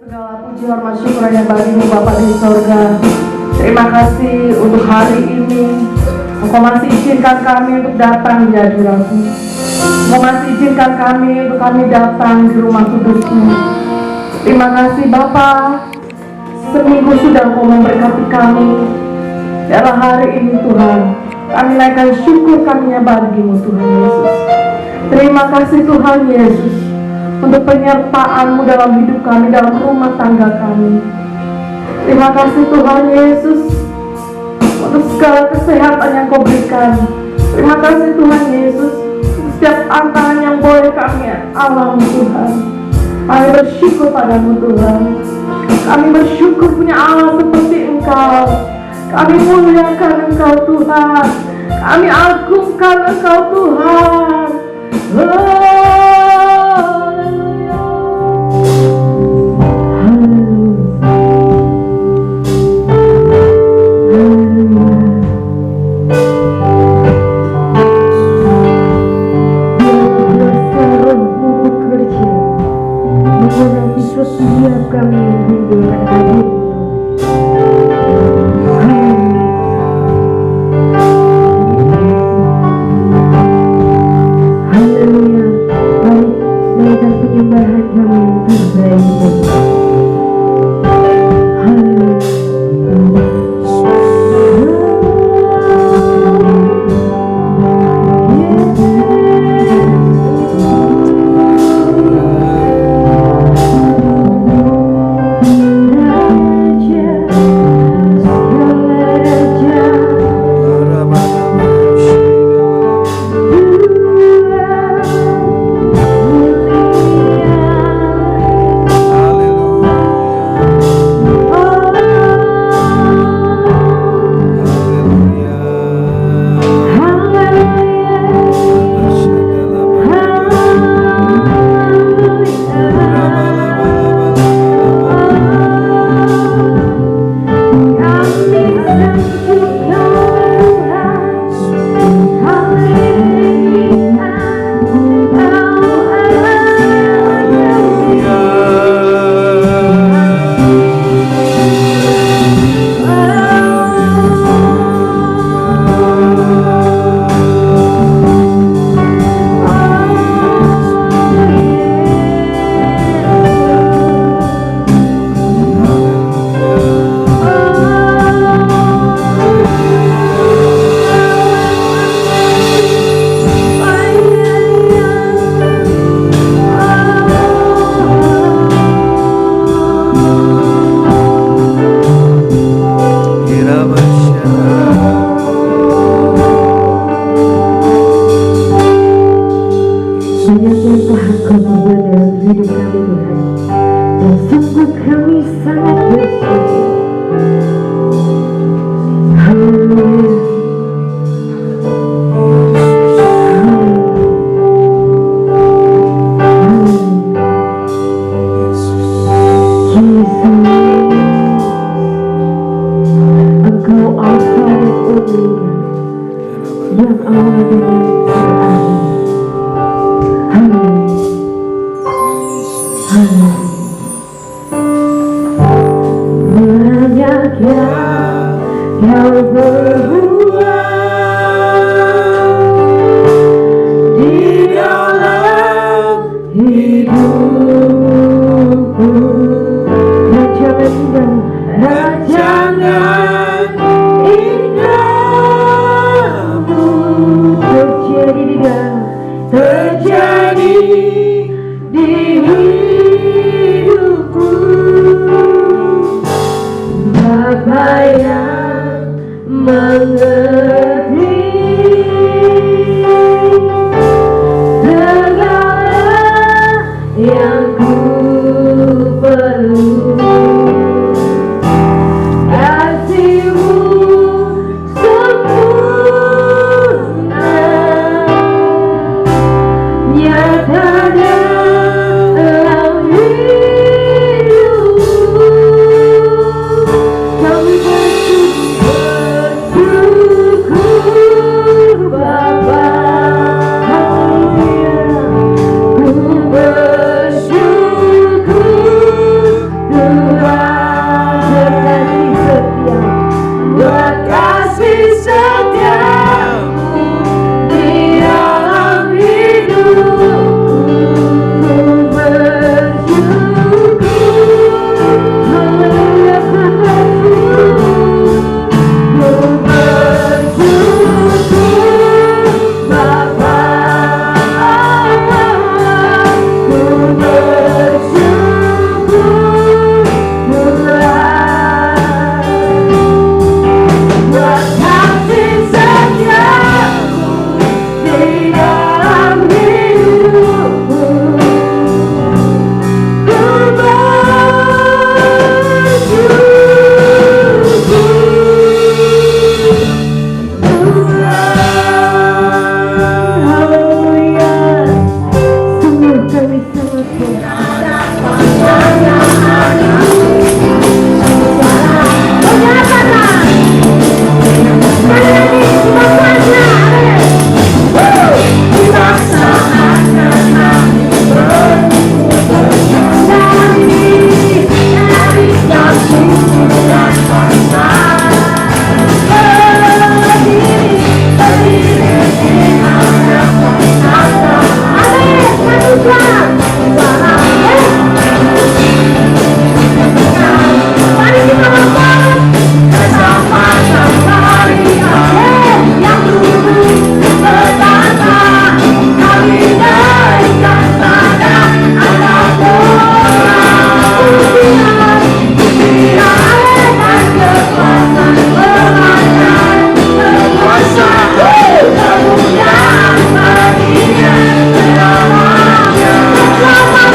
Segala puji hormat syukur hanya bagimu Bapa di sorga. Terima kasih untuk hari ini. Engkau masih izinkan kami untuk datang di hadirat-Mu. Engkau masih izinkan kami untuk kami datang di rumah kudus-Mu. Terima kasih Bapa. Seminggu sudah Engkau memberkati kami. Dalam hari ini Tuhan, kami naikkan syukur kami bagimu Tuhan Yesus. Terima kasih Tuhan Yesus untuk penyertaan-Mu dalam hidup kami, dalam rumah tangga kami. Terima kasih Tuhan Yesus untuk segala kesehatan yang Kau berikan. Terima kasih Tuhan Yesus untuk setiap tantangan yang boleh kami alami Tuhan. Kami bersyukur padamu Tuhan. Kami bersyukur punya Allah seperti Engkau. Kami muliakan Engkau Tuhan. Kami agungkan Engkau Tuhan. Setiap kami merindukan hadir-Mu. Haleluya. Baik, naikkan penyembahan kami yang terbaik. Tuhan. Mari kita lakukan bersama-sama yang dulu berkata kami naikkan pada anak Tuhan. Dan kekuasaan kekuasaan kemuliaan baginya selamanya. Dari Allah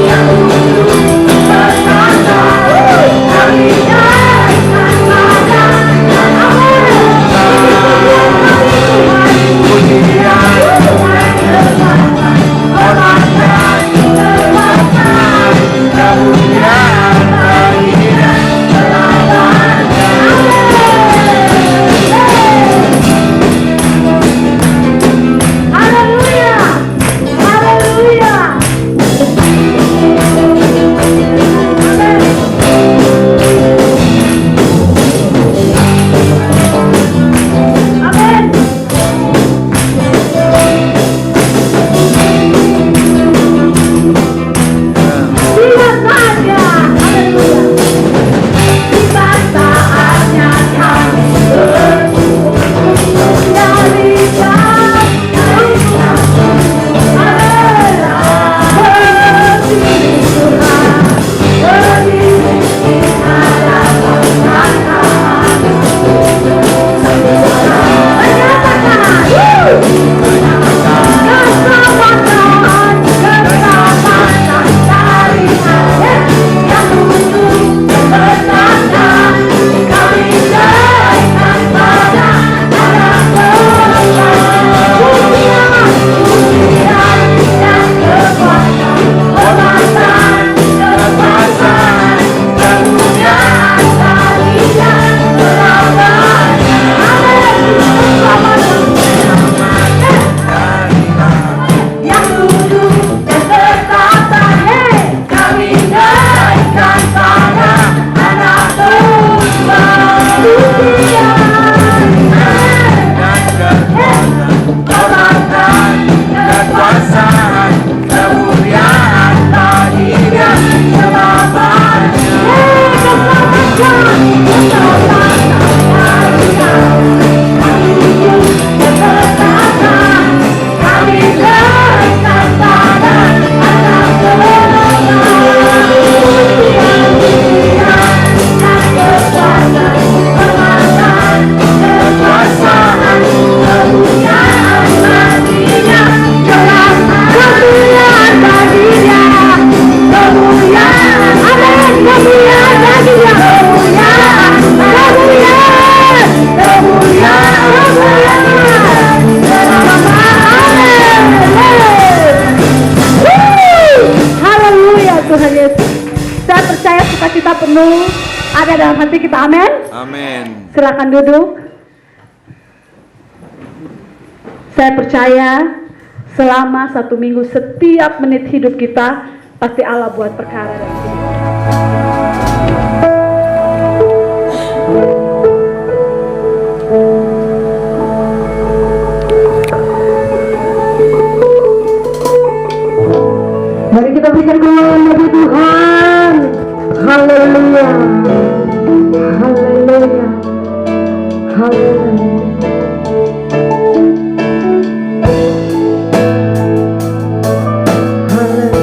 yang dulu berkata kami naikkan pada ada dalam hati kita, amin. Amin. Silakan duduk. Saya percaya selama 1 minggu setiap menit hidup kita pasti Allah buat perkara yang mari kita berikan kemuliaan bagi Tuhan. Haleluya. Haleluya. Haleluya. Haleluya.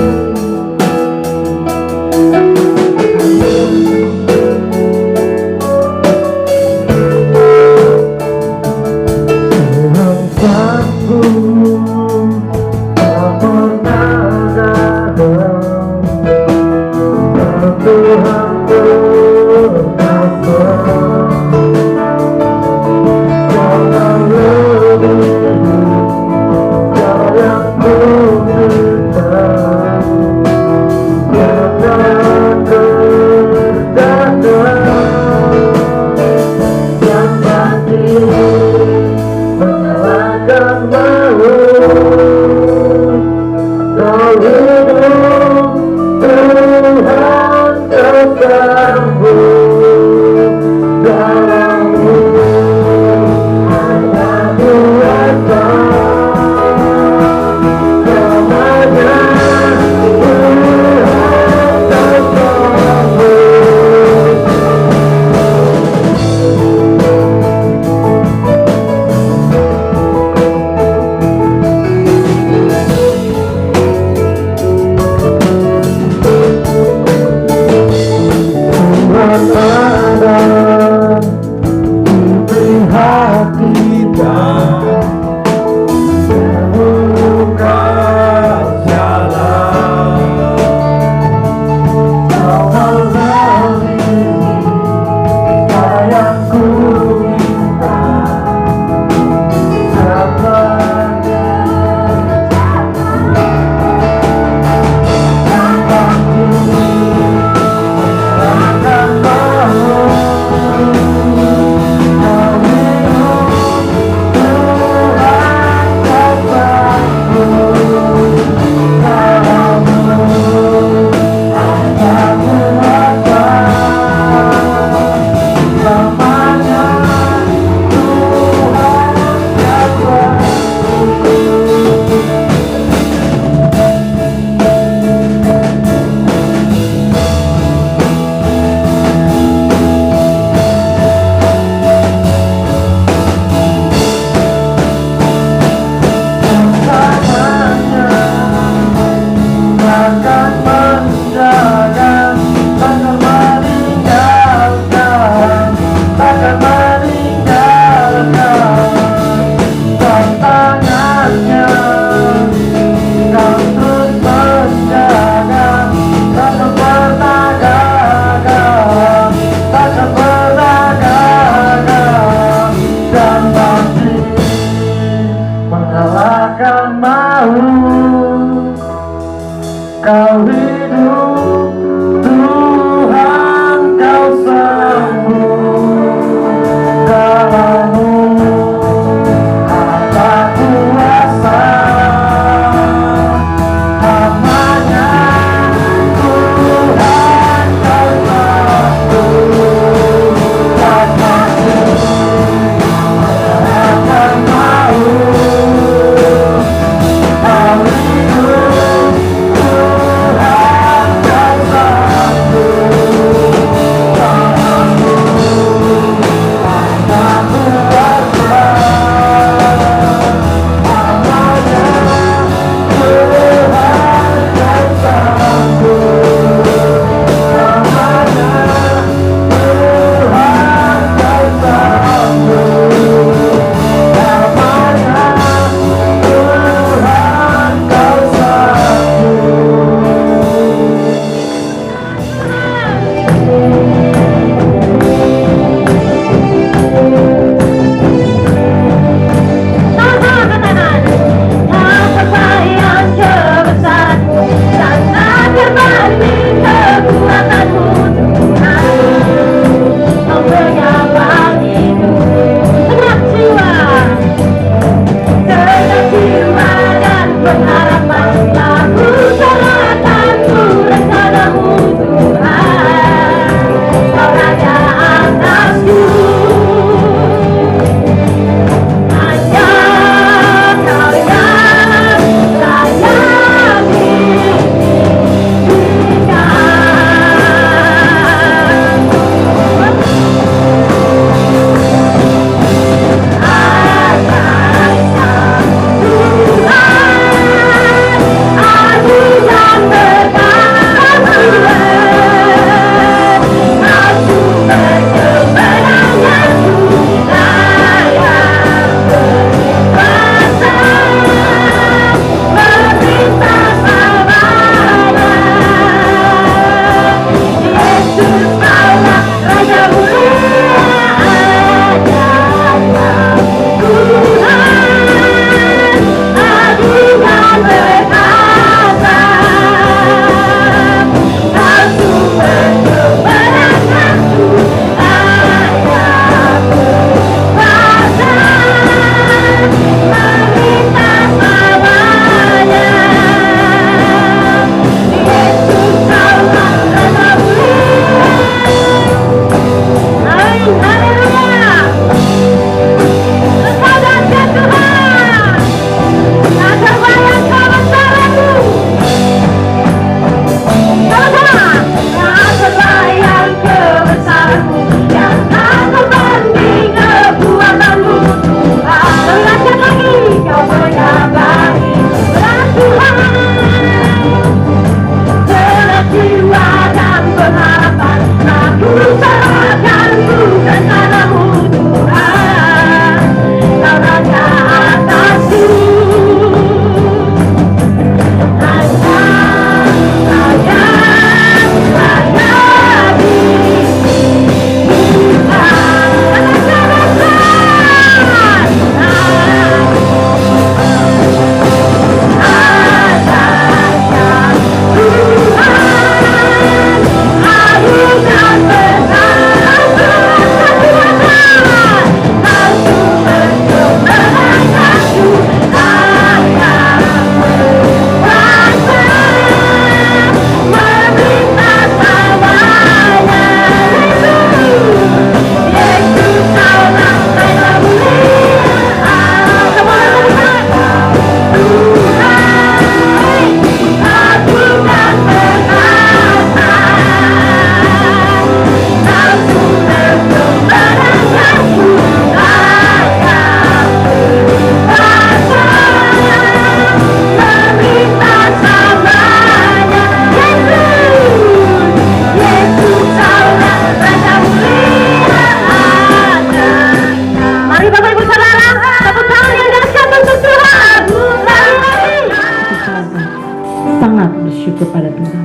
bersyukur pada Tuhan.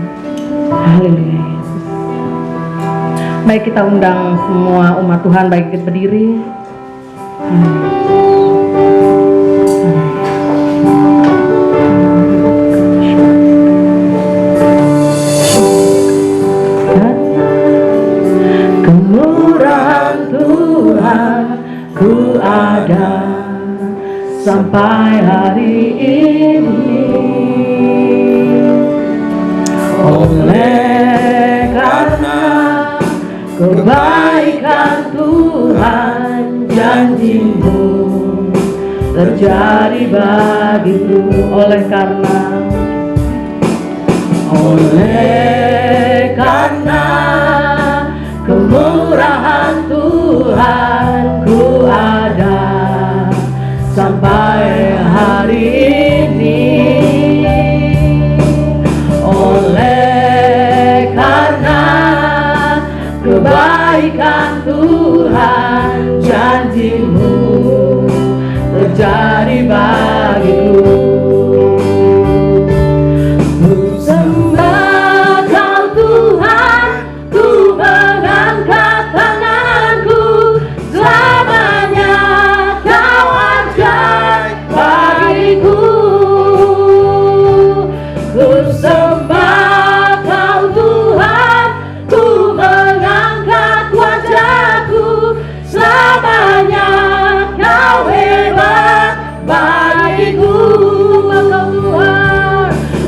Haleluya Yesus. Baik, kita undang semua umat Tuhan, baik kita berdiri. Kemurahan Tuhan ku ada sampai hari ini, oleh karena kebaikan Tuhan, janji-Mu terjadi bagiku. Oleh karena kemurahan Tuhan ku ada sampai hari ini, oleh karena kebaikan Tuhan, janji-Mu terjadi bagiku. Ku sembah Kau Tuhan, ku mengangkat tanganku, selamanya Kau ajaib bagiku. Ku sembah Kau Tuhan, ku mengangkat wajahku, selamanya Kau hebat bagiku.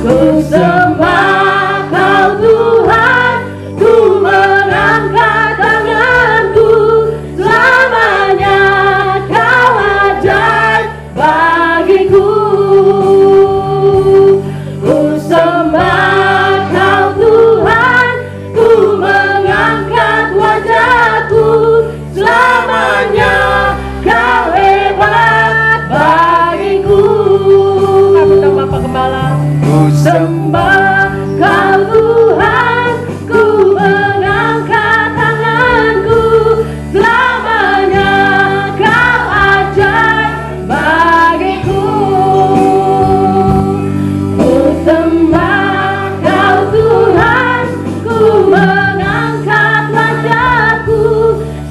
Ku sembah Kau Tuhan, ku mengangkat tanganku, selamanya Kau ajaib bagiku. Ku sembah Kau Tuhan, ku mengangkat wajahku, selamanya Kau hebat bagiku. Kami Bapak Gembala. Ku sembah Kau Tuhan, ku mengangkat tanganku, selamanya Kau ajaib bagiku. Ku sembah Kau Tuhan, ku mengangkat wajahku,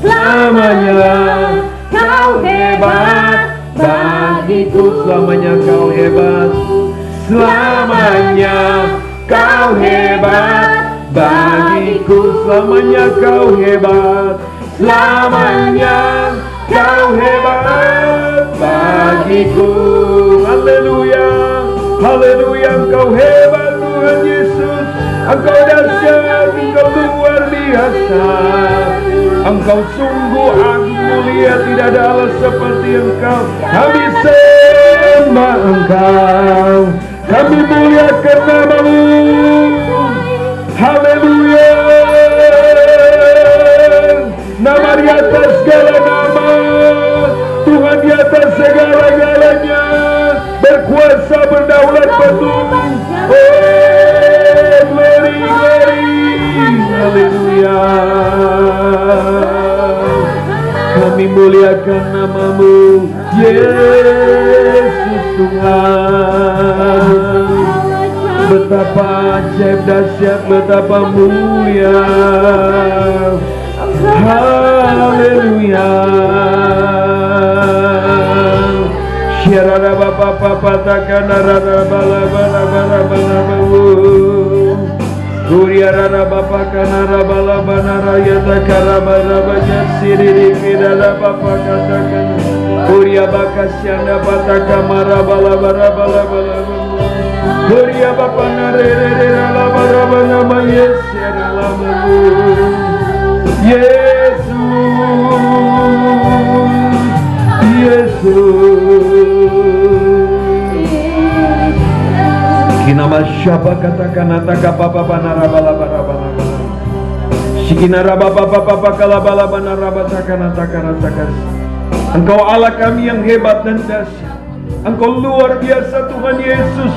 selamanya Kau hebat bagiku. Selamanya Kau hebat, selamanya Kau hebat bagiku. Selamanya Kau hebat, selamanya Kau hebat bagiku. Haleluya, haleluya, Engkau hebat Tuhan Yesus. Engkau dahsyat, Engkau luar biasa. Engkau sungguh agung mulia, tidak ada Allah seperti Engkau. Kami sembah Engkau, kami muliakan nama-Mu. Haleluya, nama di atas segala nama, Tuhan di atas segala-galanya, berkuasa berdaulat betul. Oh, glory, glory, haleluya. Kami muliakan nama-Mu, Yesus Tuhan. Betapa ajaib, dahsyat, betapa mulia. Haleluya. Syarada Bapa takana rada bala bala bala bala bawu. Surya rada Bapa kana bala bana raya takara bala baja siri kidala Bapa katakan. Surya bakasyanda pataka mara bala bala bala bala. Surya Bapa nare rala bala bala ma Yesus lamamu. Kinama syaba katakan ataka papa panara bala bala bala bala. Shikinara bapa papa kala bala banara batakan ataka atakan. Engkau Allah kami yang hebat dan dahsyat. Engkau luar biasa Tuhan Yesus.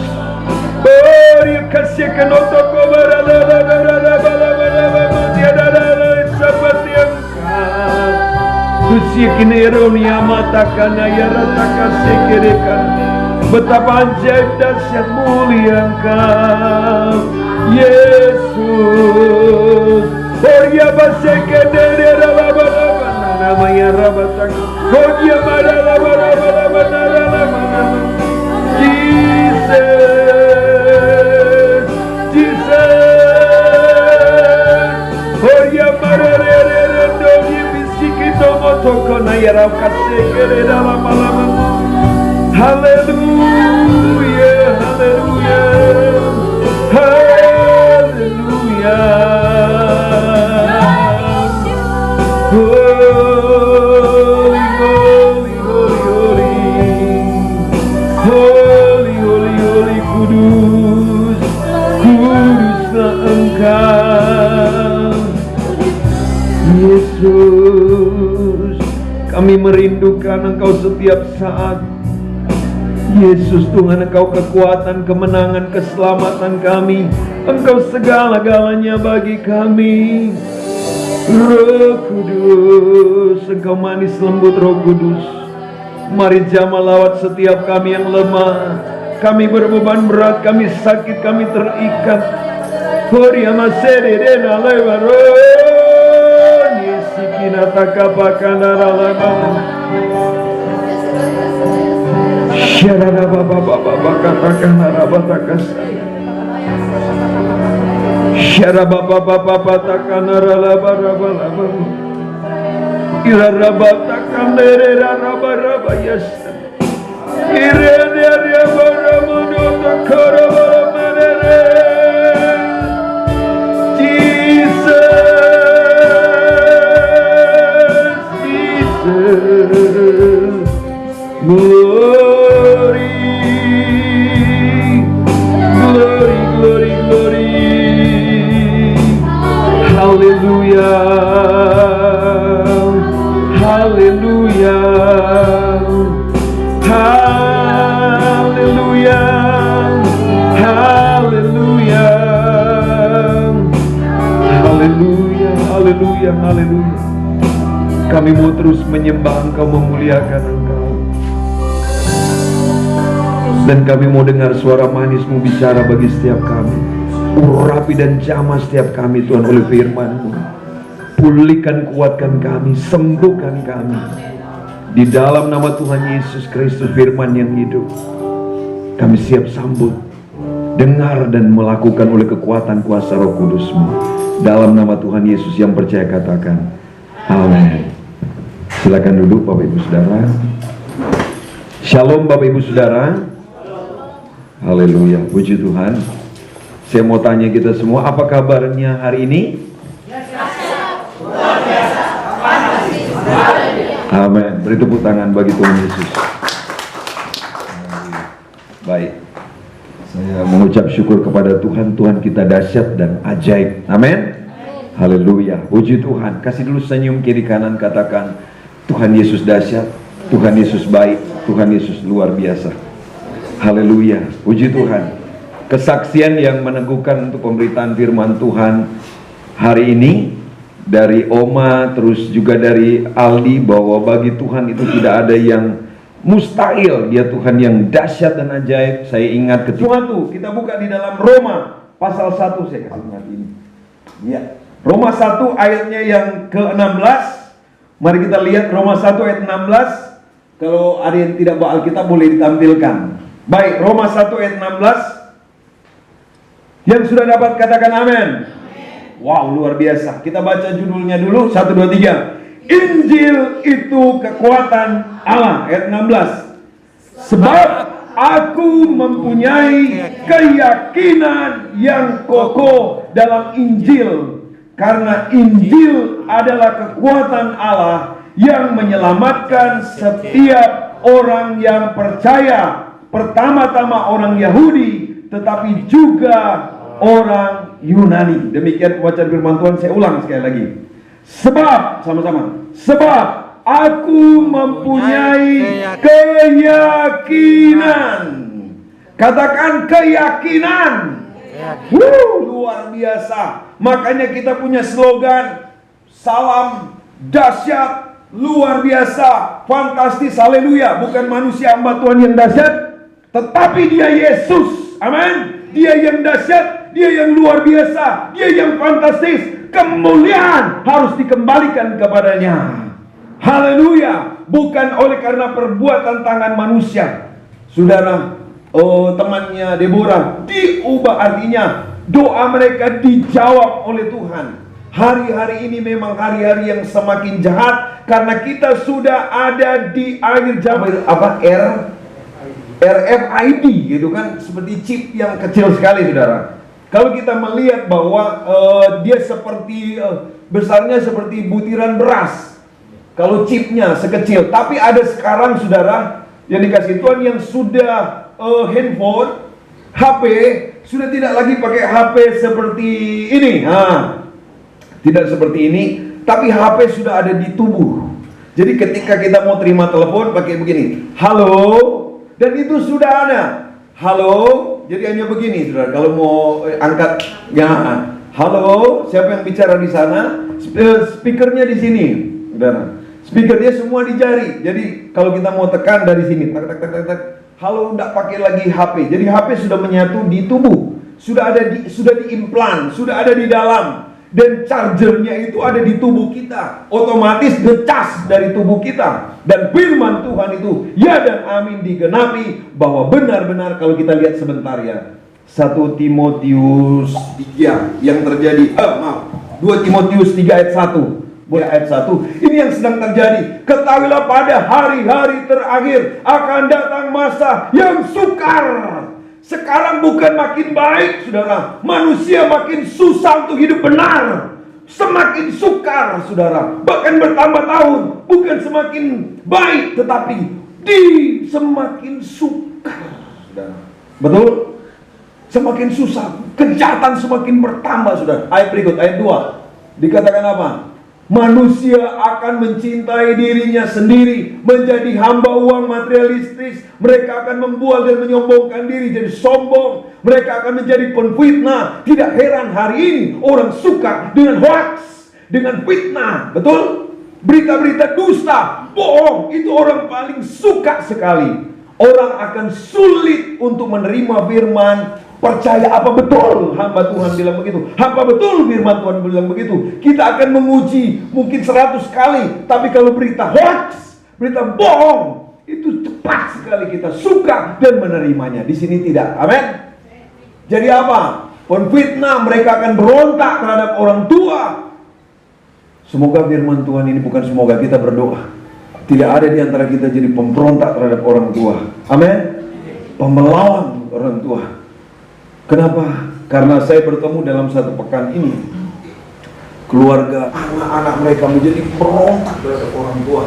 Beri kasih kenotoko barada bala bala bala tiada seperti Engkau. Suci kineronia matakan ya rata kasih kirikan. Betapa ajaib dahsyat mulia Engkau, Yesus. Oria baseke dere raba namanya rabatak. Oria mara raba Jesus, Jesus. Oria mara rere dori bisiki tomo toko na yarab kaseke dere lama. Hallelujah, hallelujah, hallelujah. Holy, holy, holy, holy, holy, holy, holy, kudus, kuduslah Engkau, Yesus. Kami merindukan Engkau setiap saat. Yesus, Tuhan, Engkau kekuatan, kemenangan, keselamatan kami. Engkau segala-galanya bagi kami. Roh Kudus, Engkau manis lembut, Roh Kudus. Mari jamah lawat setiap kami yang lemah. Kami berbeban berat, kami sakit, kami terikat. Korea masere dena lewaron. Yesikina takapakana ralaman. Syarada baba katakan arabatakas. Syarada baba takkan aralabarabalabar. Irarabatakan dererarabarabas. Irererabaramanotakaramaramanere. Jesus, Jesus. Glory, glory, glory, glory. Hallelujah, hallelujah, hallelujah, hallelujah, hallelujah, hallelujah, hallelujah. Kami mau terus menyembah Engkau, memuliakan Engkau. Dan kami mau dengar suara manis-Mu bicara bagi setiap kami. Urapi dan jamah setiap kami, Tuhan, oleh firman-Mu. Pulihkan, kuatkan kami, sembuhkan kami. Di dalam nama Tuhan Yesus Kristus, firman yang hidup, kami siap sambut, dengar dan melakukan oleh kekuatan kuasa Roh Kudus-Mu. Dalam nama Tuhan Yesus yang percaya katakan, amin. Silakan duduk Bapak Ibu Saudara. Shalom Bapak Ibu Saudara. Haleluya, puji Tuhan. Saya mau tanya kita semua, apa kabarnya hari ini? Amin. Beri tepuk tangan bagi Tuhan Yesus. Baik, saya mengucap syukur kepada Tuhan. Tuhan kita dahsyat dan ajaib. Amin. Haleluya, puji Tuhan. Kasih dulu senyum kiri kanan, katakan, Tuhan Yesus dahsyat, Tuhan Yesus baik, Tuhan Yesus luar biasa. Haleluya, puji Tuhan. Kesaksian yang meneguhkan untuk pemberitaan firman Tuhan hari ini dari Oma, terus juga dari Aldi, bahwa bagi Tuhan itu tidak ada yang mustahil. Dia Tuhan yang dahsyat dan ajaib. Saya ingat ketika kita buka di dalam Roma pasal 1, saya kasih ingat ini. Ya, Roma 1 ayatnya yang ke-16. Mari kita lihat Roma 1 ayat 16. Kalau ada yang tidak bawa Alkitab boleh ditampilkan. Baik, Roma 1 ayat 16. Yang sudah dapat katakan amin. Wow, luar biasa. Kita baca judulnya dulu, 1, 2, 3. Injil itu kekuatan Allah, ayat 16. Sebab aku mempunyai keyakinan yang kokoh dalam Injil, karena Injil adalah kekuatan Allah yang menyelamatkan setiap orang yang percaya. Pertama-tama orang Yahudi, tetapi juga orang Yunani. Demikian pembacaan firman Tuhan. Saya ulang sekali lagi. Sebab, sama-sama. Sebab aku mempunyai keyakinan. Katakan keyakinan. Luar biasa. Makanya kita punya slogan, salam dahsyat, luar biasa, fantastis, haleluya. Bukan manusia hamba Tuhan yang dahsyat, Tetapi dia Yesus, amin. Dia yang dahsyat, dia yang luar biasa, dia yang fantastis. Kemuliaan harus dikembalikan kepadanya. Haleluya. Bukan oleh karena perbuatan tangan manusia. Saudara, temannya Deborah diubah, artinya doa mereka dijawab oleh Tuhan. Hari-hari ini memang hari-hari yang semakin jahat karena kita sudah ada di akhir zaman. RFID gitu kan, seperti chip yang kecil sekali, saudara. Kalau kita melihat bahwa dia seperti besarnya seperti butiran beras. Kalau chipnya sekecil, tapi ada sekarang, saudara, yang dikasih Tuhan yang sudah handphone, HP, sudah tidak lagi pakai HP seperti ini. Tidak seperti ini, tapi HP sudah ada di tubuh. Jadi ketika kita mau terima telepon pakai begini, halo. Dan itu sudah ada. Halo, jadi hanya begini, saudara. Kalau mau angkat, ya, halo, siapa yang bicara di sana? Speakernya di sini, saudara. Speakernya semua di jari. Jadi kalau kita mau tekan dari sini, tak, tak, tak, tak, tak. Halo, tidak pakai lagi HP. Jadi HP sudah menyatu di tubuh, sudah diimplan, sudah ada di dalam. Dan chargernya itu ada di tubuh kita, otomatis ngecas dari tubuh kita. Dan firman Tuhan itu ya dan amin digenapi, bahwa benar-benar kalau kita lihat sebentar ya, 1 Timotius 3 yang terjadi, 2 Timotius 3 ayat 1, boleh ayat 1, ini yang sedang terjadi. Ketahuilah pada hari-hari terakhir akan datang masa yang sukar. Sekarang bukan makin baik, saudara. Manusia makin susah untuk hidup benar. Semakin sukar, saudara. Bahkan bertambah tahun. Bukan semakin baik, tetapi semakin sukar, saudara. Betul? Semakin susah. Kejahatan semakin bertambah, saudara. Ayat berikut, ayat 2. Dikatakan apa? Manusia akan mencintai dirinya sendiri, menjadi hamba uang materialistis. Mereka akan membual dan menyombongkan diri, jadi sombong. Mereka akan menjadi penfitnah. Tidak heran hari ini orang suka dengan hoax, dengan fitnah. Betul? Berita-berita dusta, bohong, itu orang paling suka sekali. Orang akan sulit untuk menerima firman. Percaya apa betul hamba Tuhan bilang begitu, apa betul firman Tuhan bilang begitu. Kita akan menguji mungkin 100 kali, tapi kalau berita hoax, berita bohong, itu cepat sekali kita suka dan menerimanya. Di sini tidak. Amin. Jadi apa? Penfitnah, mereka akan berontak terhadap orang tua. Semoga firman Tuhan ini, bukan semoga, kita berdoa, tidak ada di antara kita jadi pemberontak terhadap orang tua. Amin. Pemelawan orang tua. Kenapa? Karena saya bertemu dalam satu pekan ini, keluarga, anak-anak mereka menjadi berontak terhadap orang tua.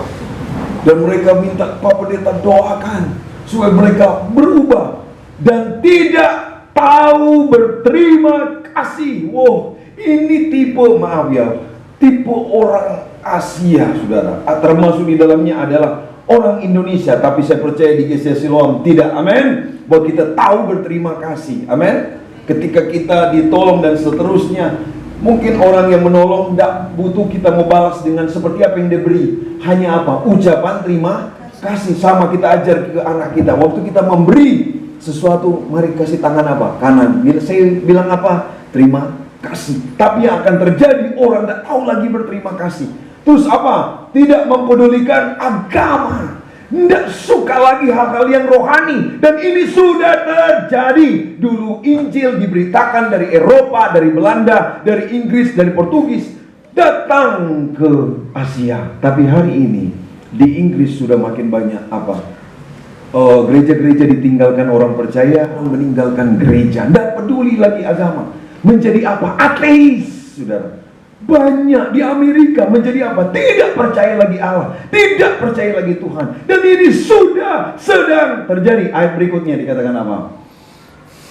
Dan mereka minta Pak Pendeta doakan supaya mereka berubah dan tidak tahu berterima kasih. Wow, ini tipe, maaf ya, tipe orang Asia, saudara. Termasuk di dalamnya adalah orang Indonesia, tapi saya percaya di GCC Siloam tidak. Amin. Bahwa kita tahu berterima kasih. Amin. Ketika kita ditolong dan seterusnya, mungkin orang yang menolong tidak butuh kita membalas dengan seperti apa yang diberi. Hanya apa? Ucapan terima kasih. Sama kita ajar ke anak kita. Waktu kita memberi sesuatu, mari kasih tangan apa? Kanan. Saya bilang apa? Terima kasih. Tapi yang akan terjadi, orang tidak tahu lagi berterima kasih. Terus apa? Tidak mempedulikan agama. Tidak suka lagi hal-hal yang rohani. Dan ini sudah terjadi. Dulu Injil diberitakan dari Eropa, dari Belanda, dari Inggris, dari Portugis, datang ke Asia. Tapi hari ini di Inggris sudah makin banyak apa? Gereja-gereja ditinggalkan orang percaya, meninggalkan gereja. Tidak peduli lagi agama. Menjadi apa? Ateis, saudara. Banyak di Amerika menjadi apa? Tidak percaya lagi Allah, tidak percaya lagi Tuhan. Dan ini sudah sedang terjadi. Ayat berikutnya dikatakan apa?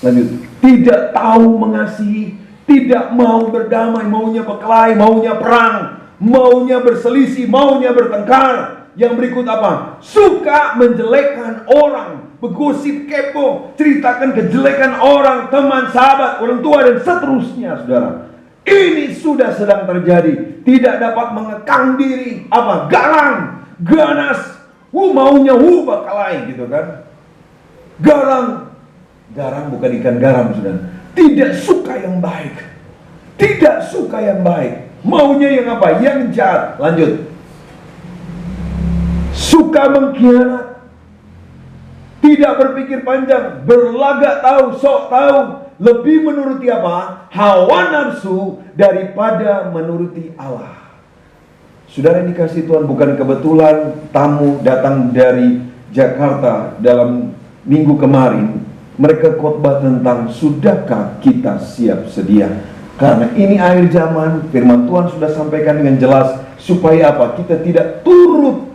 Lanjut. Tidak tahu mengasihi, tidak mau berdamai, maunya berkelahi, maunya perang, maunya berselisih, maunya bertengkar. Yang berikut apa? Suka menjelekkan orang, bergosip, kepo, ceritakan kejelekan orang, teman, sahabat, orang tua, dan seterusnya, saudara. Ini sudah sedang terjadi. Tidak dapat mengekang diri. Apa? Garang, ganas, maunya berkelahi, gitu kan. Garam bukan ikan garam, saudara. Tidak suka yang baik. Tidak suka yang baik. Maunya yang apa? Yang jahat. Lanjut. Suka mengkhianat. Tidak berpikir panjang. Berlagak tahu, sok tahu. Lebih menuruti apa? Hawa nafsu daripada menuruti Allah. Saudara yang dikasihi Tuhan, bukan kebetulan tamu datang dari Jakarta dalam minggu kemarin. Mereka khotbah tentang sudahkah kita siap sedia. Karena ini akhir zaman, firman Tuhan sudah sampaikan dengan jelas. Supaya apa? Kita tidak turut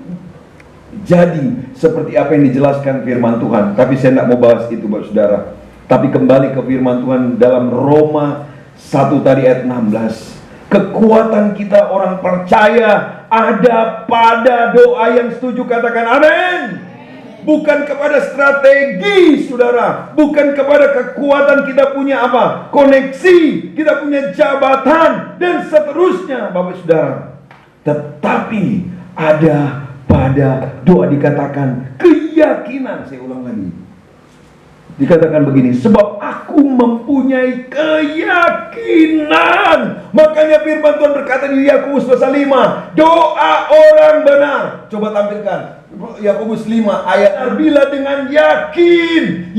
jadi seperti apa yang dijelaskan firman Tuhan. Tapi saya tidak mau bahas itu, Bapak Saudara. Tapi kembali ke firman Tuhan dalam Roma 1 tadi ayat 16. Kekuatan kita orang percaya ada pada doa yang setuju. Katakan amin. Bukan kepada strategi, saudara. Bukan kepada kekuatan kita punya apa? Koneksi, kita punya jabatan, dan seterusnya, Bapak Saudara. Tetapi ada pada doa dikatakan keyakinan. Saya ulang lagi. Dikatakan begini, sebab aku mempunyai keyakinan. Makanya firman Tuhan berkata di Yakobus pasal 5, doa orang benar. Coba tampilkan Yakobus 5 ayat, bila dengan yakin,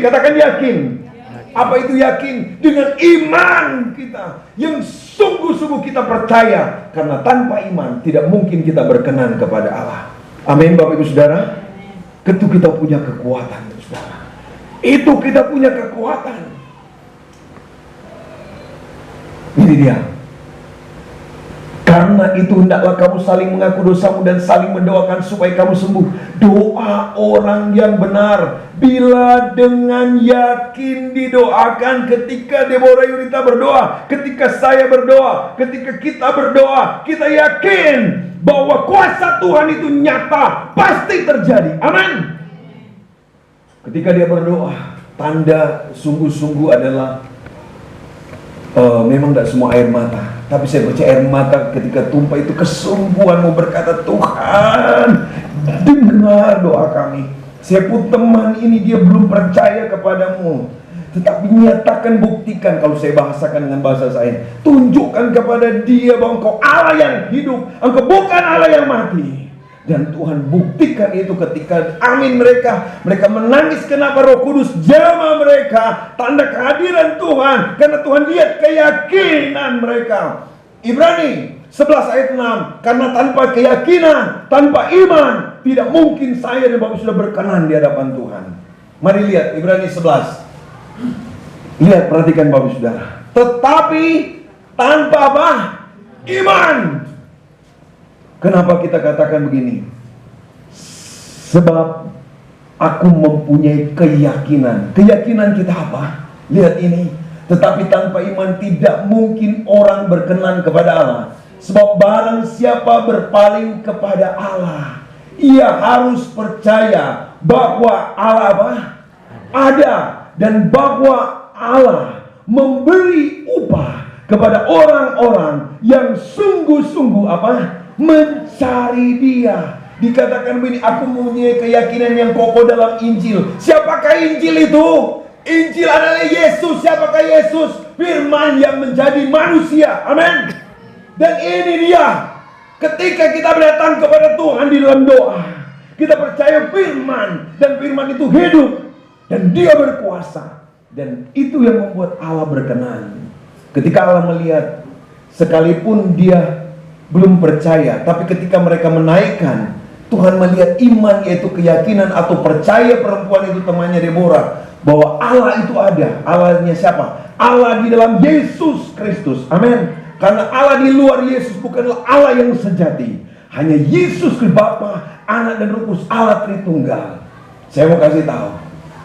katakan yakin. Apa itu yakin? Dengan iman kita yang sungguh-sungguh kita percaya. Karena tanpa iman tidak mungkin kita berkenan kepada Allah. Amin, Bapak Ibu Saudara. Itu kita punya kekuatan, saudara. Itu kita punya kekuatan. Ini dia. Karena itu hendaklah kamu saling mengaku dosamu dan saling mendoakan supaya kamu sembuh. Doa orang yang benar bila dengan yakin didoakan. Ketika Deborah Yunita berdoa, ketika saya berdoa, ketika kita berdoa, kita yakin bahwa kuasa Tuhan itu nyata, pasti terjadi. Amin. Ketika dia berdoa, tanda sungguh-sungguh adalah memang tidak semua air mata. Tapi saya percaya air mata ketika tumpah itu kesungguhan mau berkata, Tuhan, dengar doa kami. Saya pun teman ini dia belum percaya kepadamu. Tetapi nyatakan, buktikan. Kalau saya bahasakan dengan bahasa saya, tunjukkan kepada dia bahwa engkau Allah yang hidup, engkau bukan Allah yang mati. Dan Tuhan buktikan itu ketika amin mereka menangis. Kenapa? Roh Kudus jamah mereka, tanda kehadiran Tuhan. Karena Tuhan lihat keyakinan mereka. Ibrani 11 ayat 6. Karena tanpa keyakinan, tanpa iman, tidak mungkin saya dan Bapak sudah berkenan di hadapan Tuhan. Mari lihat Ibrani 11. Lihat, perhatikan Bapak Saudara. Tetapi tanpa apa? Iman. Kenapa kita katakan begini? Sebab aku mempunyai keyakinan. Keyakinan kita apa? Lihat ini. Tetapi tanpa iman tidak mungkin orang berkenan kepada Allah. Sebab barang siapa berpaling kepada Allah, ia harus percaya bahwa Allah apa? Ada. Dan bahwa Allah memberi upah kepada orang-orang yang sungguh-sungguh apa? Mencari Dia. Dikatakan begini, aku mempunyai keyakinan yang kokoh dalam Injil. Siapakah Injil itu? Injil adalah Yesus. Siapakah Yesus? Firman yang menjadi manusia. Amin. Dan ini dia. Ketika kita datang kepada Tuhan di dalam doa, kita percaya firman, dan firman itu hidup, dan Dia berkuasa. Dan itu yang membuat Allah berkenan. Ketika Allah melihat, sekalipun dia belum percaya, tapi ketika mereka menaikkan, Tuhan melihat iman, yaitu keyakinan atau percaya perempuan itu, temannya Deborah, bahwa Allah itu ada. Allahnya siapa? Allah di dalam Yesus Kristus. Amin. Karena Allah di luar Yesus bukanlah Allah yang sejati. Hanya Yesus Kristus, Bapa, Anak dan Roh Kudus, Allah Tritunggal. Saya mau kasih tahu,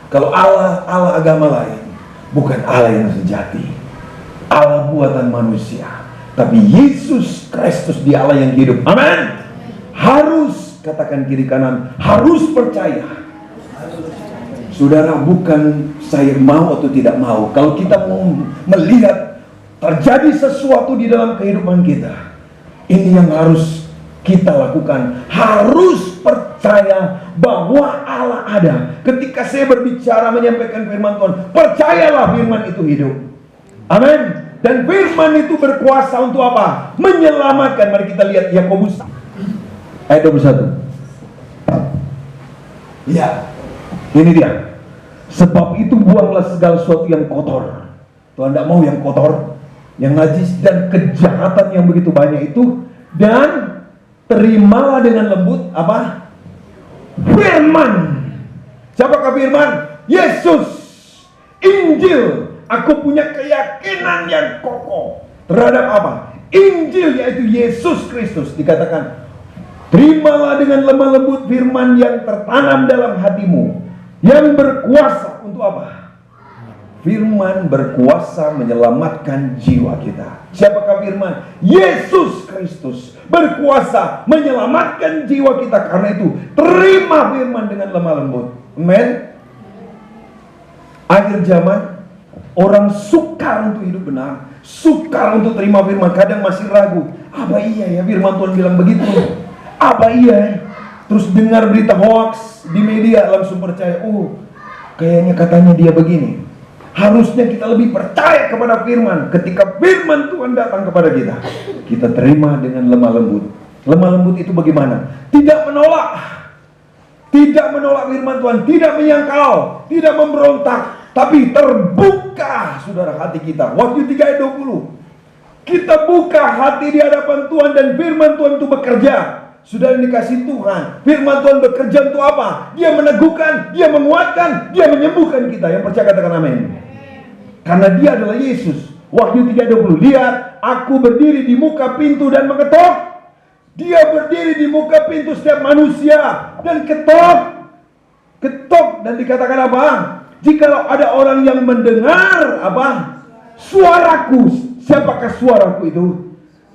kalau Allah agama lain, bukan Allah yang sejati. Allah buatan manusia. Tapi Yesus Kristus, Dia Allah yang hidup. Amin. Harus, katakan kiri kanan, harus percaya. Saudara, bukan saya mau atau tidak mau. Kalau kita mau melihat terjadi sesuatu di dalam kehidupan kita, ini yang harus kita lakukan. Harus percaya. percaya bahwa Allah ada. Ketika saya berbicara menyampaikan firman Tuhan, percayalah firman itu hidup. Amin. Dan firman itu berkuasa untuk apa? Menyelamatkan. Mari kita lihat Yakobus ayat 21. Ya, ini dia. Sebab itu buanglah segala sesuatu yang kotor. Tuhan tidak mau yang kotor, yang najis dan kejahatan yang begitu banyak itu, dan terimalah dengan lembut apa? Firman. Siapakah firman? Yesus. Injil. Aku punya keyakinan yang kokoh terhadap apa? Injil, yaitu Yesus Kristus. Dikatakan, terimalah dengan lemah lembut firman yang tertanam dalam hatimu, yang berkuasa untuk apa? Firman berkuasa menyelamatkan jiwa kita. Siapakah firman? Yesus Kristus berkuasa menyelamatkan jiwa kita. Karena itu terima firman dengan lemah lembut. Amen. Akhir zaman, orang sukar untuk hidup benar, sukar untuk terima firman. Kadang masih ragu, apa iya ya firman Tuhan bilang begitu? Apa iya ya? Terus dengar berita hoax di media langsung percaya, oh kayaknya katanya dia begini. Harusnya kita lebih percaya kepada firman. Ketika firman Tuhan datang kepada kita, kita terima dengan lemah lembut. Lemah lembut itu bagaimana? Tidak menolak. Tidak menolak firman Tuhan, tidak menyangkal, tidak memberontak, tapi terbuka, saudara, hati kita. Wahyu 3 ayat 20. Kita buka hati di hadapan Tuhan dan firman Tuhan itu bekerja. Saudara dikasih Tuhan, firman Tuhan bekerja untuk apa? Dia meneguhkan, dia menguatkan, dia menyembuhkan kita. Yang percaya katakan amin. Karena dia adalah Yesus. Wahyu 3:20. Lihat, aku berdiri di muka pintu dan mengetok. Dia berdiri di muka pintu setiap manusia dan ketok. Ketok, dan dikatakan apa? Jikalau ada orang yang mendengar apa? Suaraku. Siapakah suaraku itu?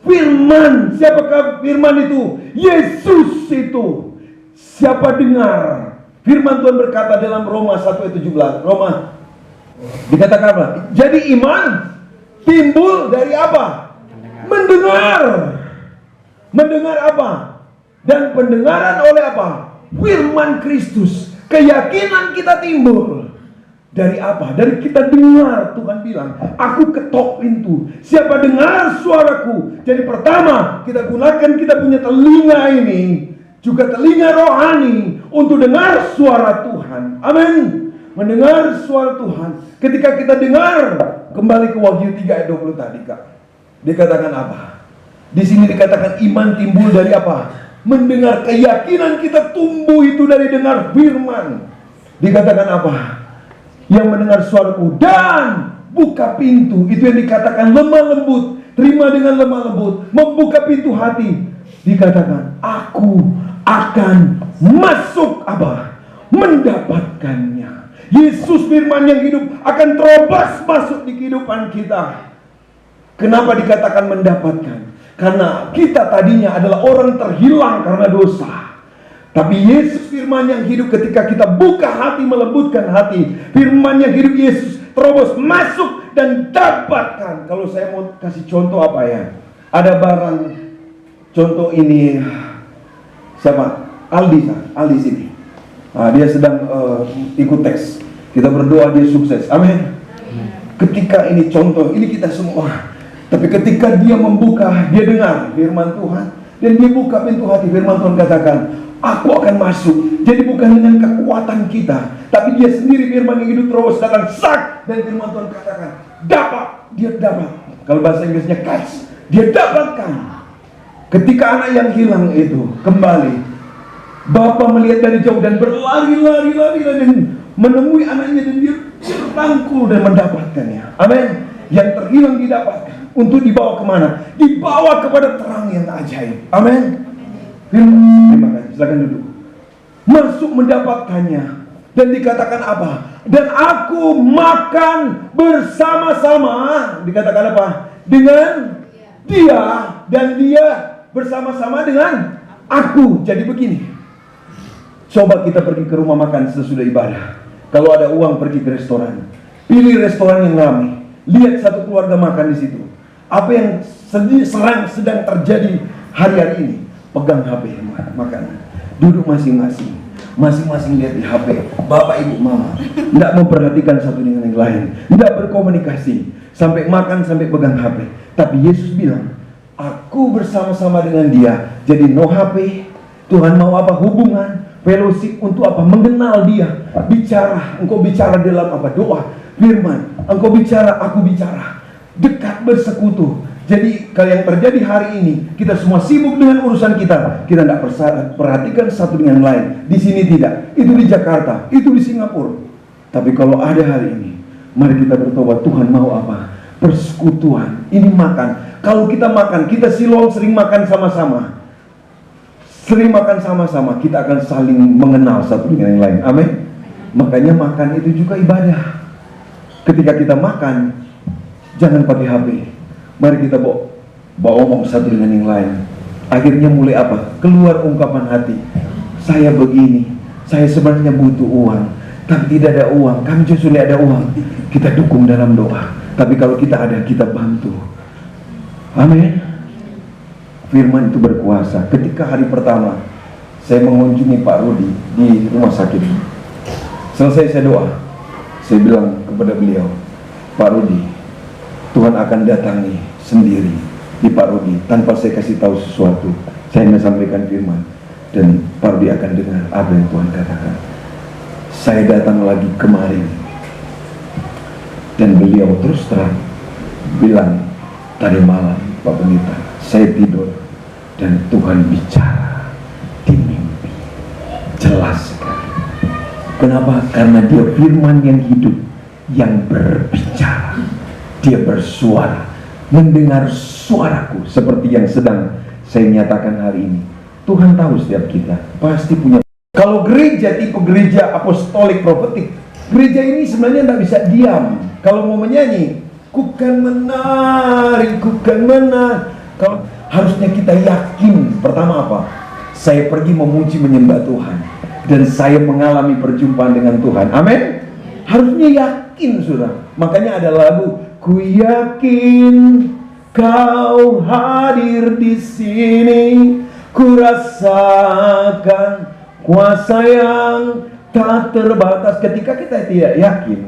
Firman. Siapakah firman itu? Yesus itu. Siapa dengar? Firman Tuhan berkata dalam Roma 1 ayat 17. Roma dikatakan apa? Jadi iman timbul dari apa? Mendengar. Mendengar apa? Dan pendengaran oleh apa? Firman Kristus. Keyakinan kita timbul dari apa? Dari kita dengar. Tuhan bilang, aku ketok pintu. Siapa dengar suaraku? Jadi pertama, kita gunakan kita punya telinga ini, juga telinga rohani, untuk dengar suara Tuhan. Amin. Mendengar suara Tuhan. Ketika kita dengar, kembali ke Wahyu 3 ayat 20 tadi, Kak. Dikatakan apa? Di sini dikatakan iman timbul dari apa? Mendengar. Keyakinan kita tumbuh itu dari dengar firman. Dikatakan apa? Yang mendengar suaraku dan buka pintu. Itu yang dikatakan lemah lembut. Terima dengan lemah lembut. Membuka pintu hati. Dikatakan, aku akan masuk apa? Mendapatkannya. Yesus firman yang hidup akan terobos masuk di kehidupan kita. Kenapa dikatakan mendapatkan? Karena kita tadinya adalah orang terhilang karena dosa. Tapi Yesus firman yang hidup, ketika kita buka hati, melembutkan hati, firman yang hidup Yesus terobos masuk dan dapatkan. Kalau saya mau kasih contoh apa ya? Ada barang, contoh ini siapa? Aldi sini. Nah, dia sedang ikut tes. Kita berdoa dia sukses. Amin. Ketika ini contoh, ini kita semua. Tapi ketika dia membuka, dia dengar firman Tuhan, dan dia buka pintu hati, firman Tuhan katakan, aku akan masuk. Jadi bukan dengan kekuatan kita, tapi dia sendiri firman yang hidup terus datang sak, dan firman Tuhan katakan, dapat. Dia dapat. Kalau bahasa Inggrisnya catch, dia dapatkan. Ketika anak yang hilang itu kembali, Bapa melihat dari jauh dan berlari-lari dan menemui anaknya, dan dia rangkul dan mendapatkannya. Amin. Yang terhilang didapatkan. Untuk dibawa kemana? Dibawa kepada terang yang ajaib. Amin. Terima kasih. Silakan duduk. Masuk mendapatkannya. Dan dikatakan apa? Dan aku makan bersama-sama. Dikatakan apa? Dengan dia. Dan dia bersama-sama dengan aku. Jadi begini. Coba kita pergi ke rumah makan sesudah ibadah. Kalau ada uang pergi ke restoran. Pilih restoran yang ramai. Lihat satu keluarga makan di situ. Apa yang sedang terjadi hari-hari ini? Pegang HP makan. duduk masing-masing. Masing-masing lihat di HP, bapak, ibu, mama, tidak memperhatikan satu dengan yang lain, tidak berkomunikasi, sampai makan, sampai pegang HP. Tapi Yesus bilang, aku bersama-sama dengan dia. Jadi no HP. Tuhan mau apa? Hubungan, fellowship. Untuk apa? Mengenal dia. Bicara, engkau bicara dalam apa? Doa, firman. Engkau bicara, aku bicara. Dekat, bersekutu. Jadi kalau yang terjadi hari ini, kita semua sibuk dengan urusan kita. Kita tidak perhatikan satu dengan lain. Di sini tidak. Itu di Jakarta, itu di Singapura. Tapi kalau ada hari ini, mari kita bertobat. Tuhan mau apa? Persekutuan. Ini makan. Kalau kita makan, kita Siloam sering makan sama-sama. Sering makan sama-sama, kita akan saling mengenal satu dengan yang lain. Amin. Makanya makan itu juga ibadah. Ketika kita makan, jangan pakai HP. Mari kita bawa omong satu dengan yang lain. Akhirnya mulai apa? Keluar ungkapan hati. Saya begini, saya sebenarnya butuh uang, tapi tidak ada uang. Kami justru ada uang. Kita dukung dalam doa. Tapi kalau kita ada, kita bantu. Amin. Firman itu berkuasa. Ketika hari pertama saya mengunjungi Pak Rudi di rumah sakit, selesai saya doa, saya bilang kepada beliau, Pak Rudi, Tuhan akan datangi sendiri di Pak Rudi tanpa saya kasih tahu sesuatu. Saya hanya sampaikan firman dan Pak Rudi akan dengar apa yang Tuhan katakan. Saya datang lagi kemarin dan beliau terus terang bilang, tadi malam Pak Pendeta, saya tidur dan Tuhan bicara di mimpi jelas sekali. Kenapa? Karena dia firman yang hidup, yang berbicara. Dia bersuara, mendengar suaraku seperti yang sedang saya nyatakan hari ini. Tuhan tahu setiap kita pasti punya. Kalau gereja tipe gereja apostolik profetik, gereja ini sebenarnya tidak bisa diam. Kalau mau menyanyi, ku kan menari, ku kan menari. Kalau harusnya kita yakin. Pertama apa? Saya pergi memuji menyembah Tuhan dan saya mengalami perjumpaan dengan Tuhan. Amin. Harusnya yakin, saudara. Makanya ada lagu, ku yakin kau hadir di sini, ku rasakan kuasa yang tak terbatas. Ketika kita tidak yakin,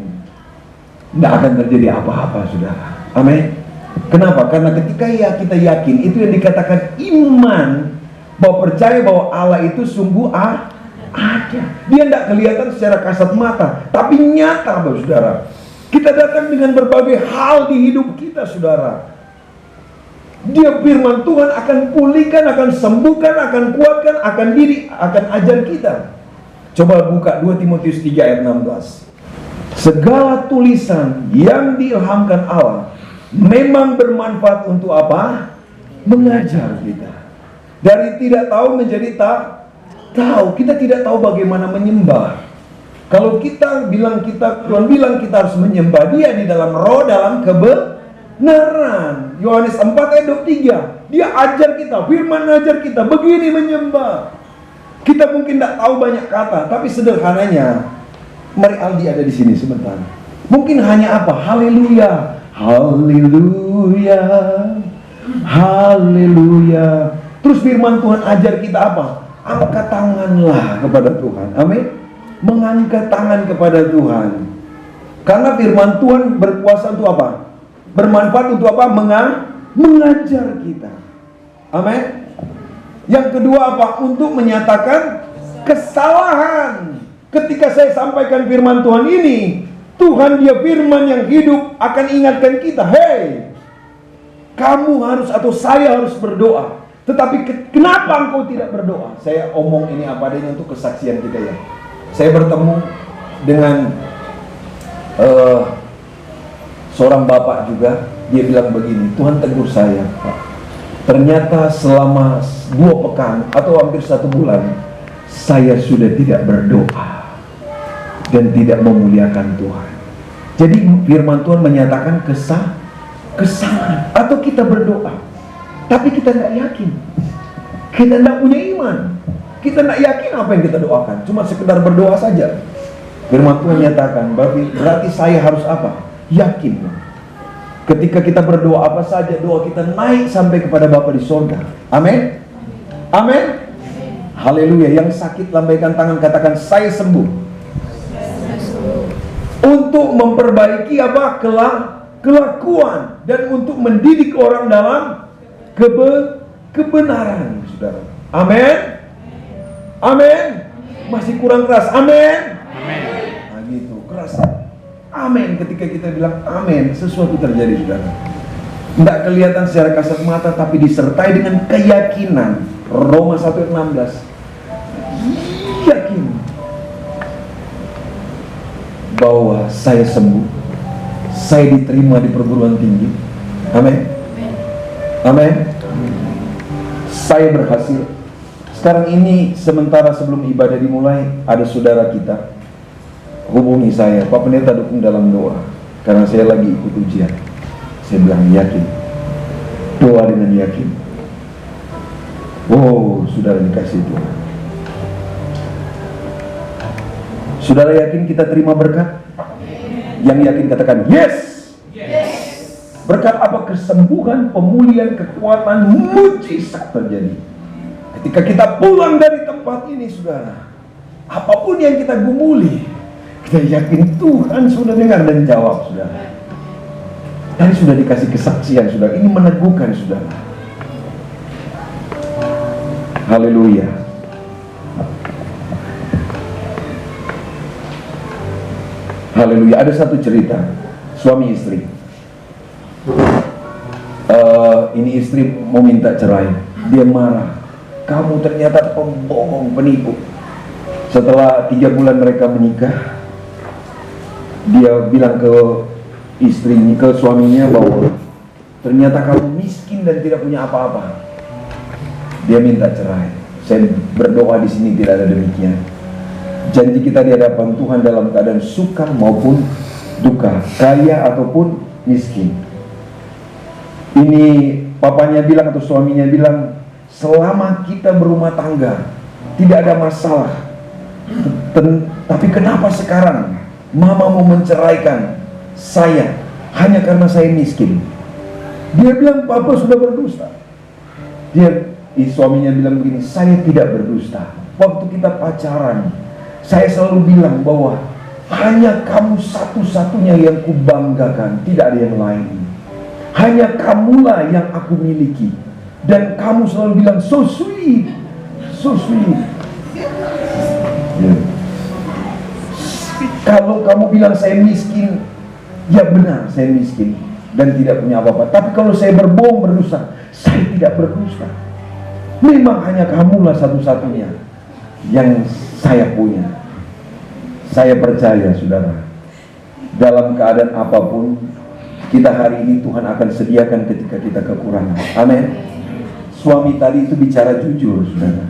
tidak akan terjadi apa-apa, saudara. Amin. Kenapa? Karena ketika kita yakin, itu yang dikatakan iman, bahwa percaya bahwa Allah itu sungguh ada. Dia tidak kelihatan secara kasat mata, tapi nyata, saudara. Kita datang dengan berbagai hal di hidup kita, saudara. Dia firman Tuhan akan pulihkan, akan sembuhkan, akan kuatkan, akan didik, akan ajar kita. Coba buka 2 Timotius 3 ayat 16. Segala tulisan yang diilhamkan Allah memang bermanfaat untuk apa? Mengajar kita. Dari tidak tahu menjadi tak tahu. Kita tidak tahu bagaimana menyembah. Kalau kita bilang Tuhan bilang kita harus menyembah Dia di dalam roh, dalam kebenaran. Yohanes 4 ayat 23. Dia ajar kita, firman ajar kita begini menyembah. Kita mungkin tidak tahu banyak kata, tapi sederhananya, mari Aldi ada di sini sebentar. Mungkin hanya apa? Haleluya, haleluya, haleluya. Terus firman Tuhan ajar kita apa? Angkat tanganlah kepada Tuhan. Amin. Mengangkat tangan kepada Tuhan. Karena firman Tuhan berkuasa untuk apa? Bermanfaat untuk apa? Mengajar kita. Amin. Yang kedua apa? Untuk menyatakan kesalahan. Ketika saya sampaikan firman Tuhan ini, Tuhan Dia firman yang hidup akan ingatkan kita, hey, kamu harus atau saya harus berdoa. Tetapi kenapa engkau tidak berdoa? Saya omong ini apa adanya untuk kesaksian kita ya. Saya bertemu dengan seorang bapak juga. Dia bilang begini, Tuhan tegur saya, Pak. Ternyata selama 2 pekan atau hampir 1 bulan, saya sudah tidak berdoa dan tidak memuliakan Tuhan. Jadi firman Tuhan menyatakan kesalahan. Atau kita berdoa, tapi kita tidak yakin. Kita tidak punya iman. Kita tidak yakin apa yang kita doakan. Cuma sekedar berdoa saja. Firman Tuhan nyatakan, berarti saya harus apa? Yakin. Ketika kita berdoa apa saja, doa kita naik sampai kepada Bapa di sorga. Amin. Amin. Haleluya. Yang sakit lambaikan tangan, katakan saya sembuh. Untuk memperbaiki apa? Kelakuan, dan untuk mendidik orang dalam kebenaran, saudara. Amin. Amin. Masih kurang keras. Amin. Nah gitu, keras. Amin. Ketika kita bilang amin, sesuatu terjadi, saudara. Tidak kelihatan secara kasat mata, tapi disertai dengan keyakinan. Roma 1:16. Yakin bahwa saya sembuh, saya diterima di perguruan tinggi. Amin. Amin. Saya berhasil. Sekarang ini, sementara sebelum ibadah dimulai, ada saudara kita hubungi saya, Pak Pendeta dukung dalam doa, karena saya lagi ikut ujian. Saya bilang yakin, doa dengan yakin. Oh, saudara dikasih Tuhan. Saudara yakin kita terima berkat? Yang yakin katakan yes. Berkat apa? Kesembuhan, pemulihan, kekuatan, mujizat terjadi. Ketika kita pulang dari tempat ini, saudara, apapun yang kita gumuli, kita yakin Tuhan sudah dengar dan jawab, saudara. Tadi sudah dikasih kesaksian, saudara. Ini meneguhkan, saudara. Haleluya. Haleluya. Ada satu cerita suami istri. Ini istri mau minta cerai. Dia marah. Kamu ternyata pembohong, penipu. Setelah 3 bulan mereka menikah, dia bilang ke istrinya, ke suaminya, bahwa ternyata kamu miskin dan tidak punya apa-apa. Dia minta cerai. Saya berdoa di sini tidak ada demikian. Janji kita di hadapan Tuhan dalam keadaan suka maupun duka, kaya ataupun miskin. Ini papanya bilang atau suaminya bilang, selama kita berumah tangga tidak ada masalah. Tapi kenapa sekarang mama mau menceraikan saya hanya karena saya miskin? Dia bilang papa sudah berdusta. Suaminya bilang begini, saya tidak berdusta. Waktu kita pacaran, saya selalu bilang bahwa hanya kamu satu-satunya yang kubanggakan, tidak ada yang lain. Hanya kamulah yang aku miliki. Dan kamu selalu bilang so sweet, so sweet. Kalau kamu bilang saya miskin, ya benar saya miskin dan tidak punya apa-apa. Tapi kalau saya berbohong, berdusta, saya tidak berdusta. Memang hanya kamulah satu-satunya yang saya punya. Saya percaya, saudara, dalam keadaan apapun, kita hari ini Tuhan akan sediakan ketika kita kekurangan. Amin. Suami tadi itu bicara jujur, saudara,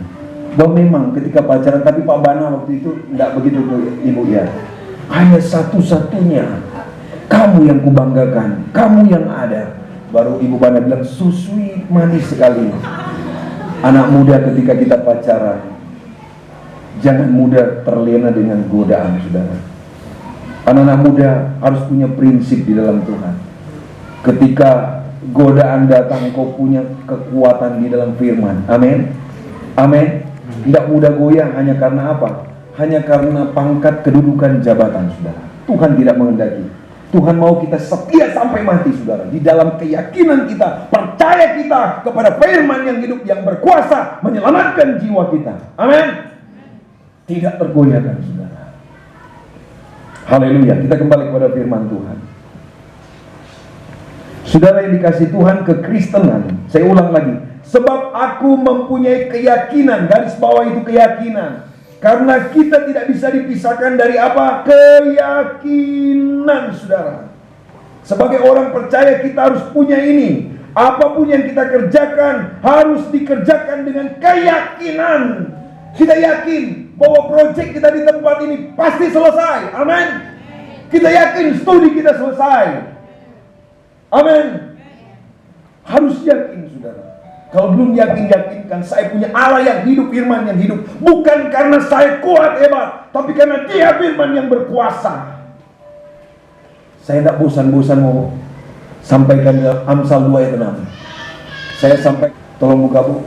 bahwa memang ketika pacaran, tapi Pak Bana waktu itu tidak begitu, Ibu, ya. Hanya satu-satunya kamu yang kubanggakan, kamu yang ada. Baru Ibu Bana bilang, susui manis sekali. Anak muda ketika kita pacaran, jangan mudah terlena dengan godaan, saudara. Anak-anak muda harus punya prinsip di dalam Tuhan. Ketika godaan datang, kau punya kekuatan di dalam firman. Amin. Amin. Tidak mudah goyah hanya karena apa? Hanya karena pangkat, kedudukan, jabatan, saudara. Tuhan tidak menghendaki. Tuhan mau kita setia sampai mati, saudara. Di dalam keyakinan kita, percaya kita kepada firman yang hidup, yang berkuasa menyelamatkan jiwa kita. Amin. Tidak tergoyahkan, saudara. Haleluya. Kita kembali kepada firman Tuhan. Saudara yang dikasih Tuhan, kekristenan, saya ulang lagi, sebab aku mempunyai keyakinan, garis bawah itu keyakinan. Karena kita tidak bisa dipisahkan dari apa? Keyakinan, saudara. Sebagai orang percaya kita harus punya ini. Apapun yang kita kerjakan harus dikerjakan dengan keyakinan. Kita yakin bahwa proyek kita di tempat ini pasti selesai. Amin. Kita yakin studi kita selesai. Amin. Harus yakin, saudara. Kalau belum yakin, yakinkan. Saya punya Allah yang hidup, firman yang hidup. Bukan karena saya kuat hebat, tapi karena Dia firman yang berkuasa. Saya tidak bosan-bosan mau sampaikan Amsal 2 ayat 6. Saya sampai, tolong buka, Bu.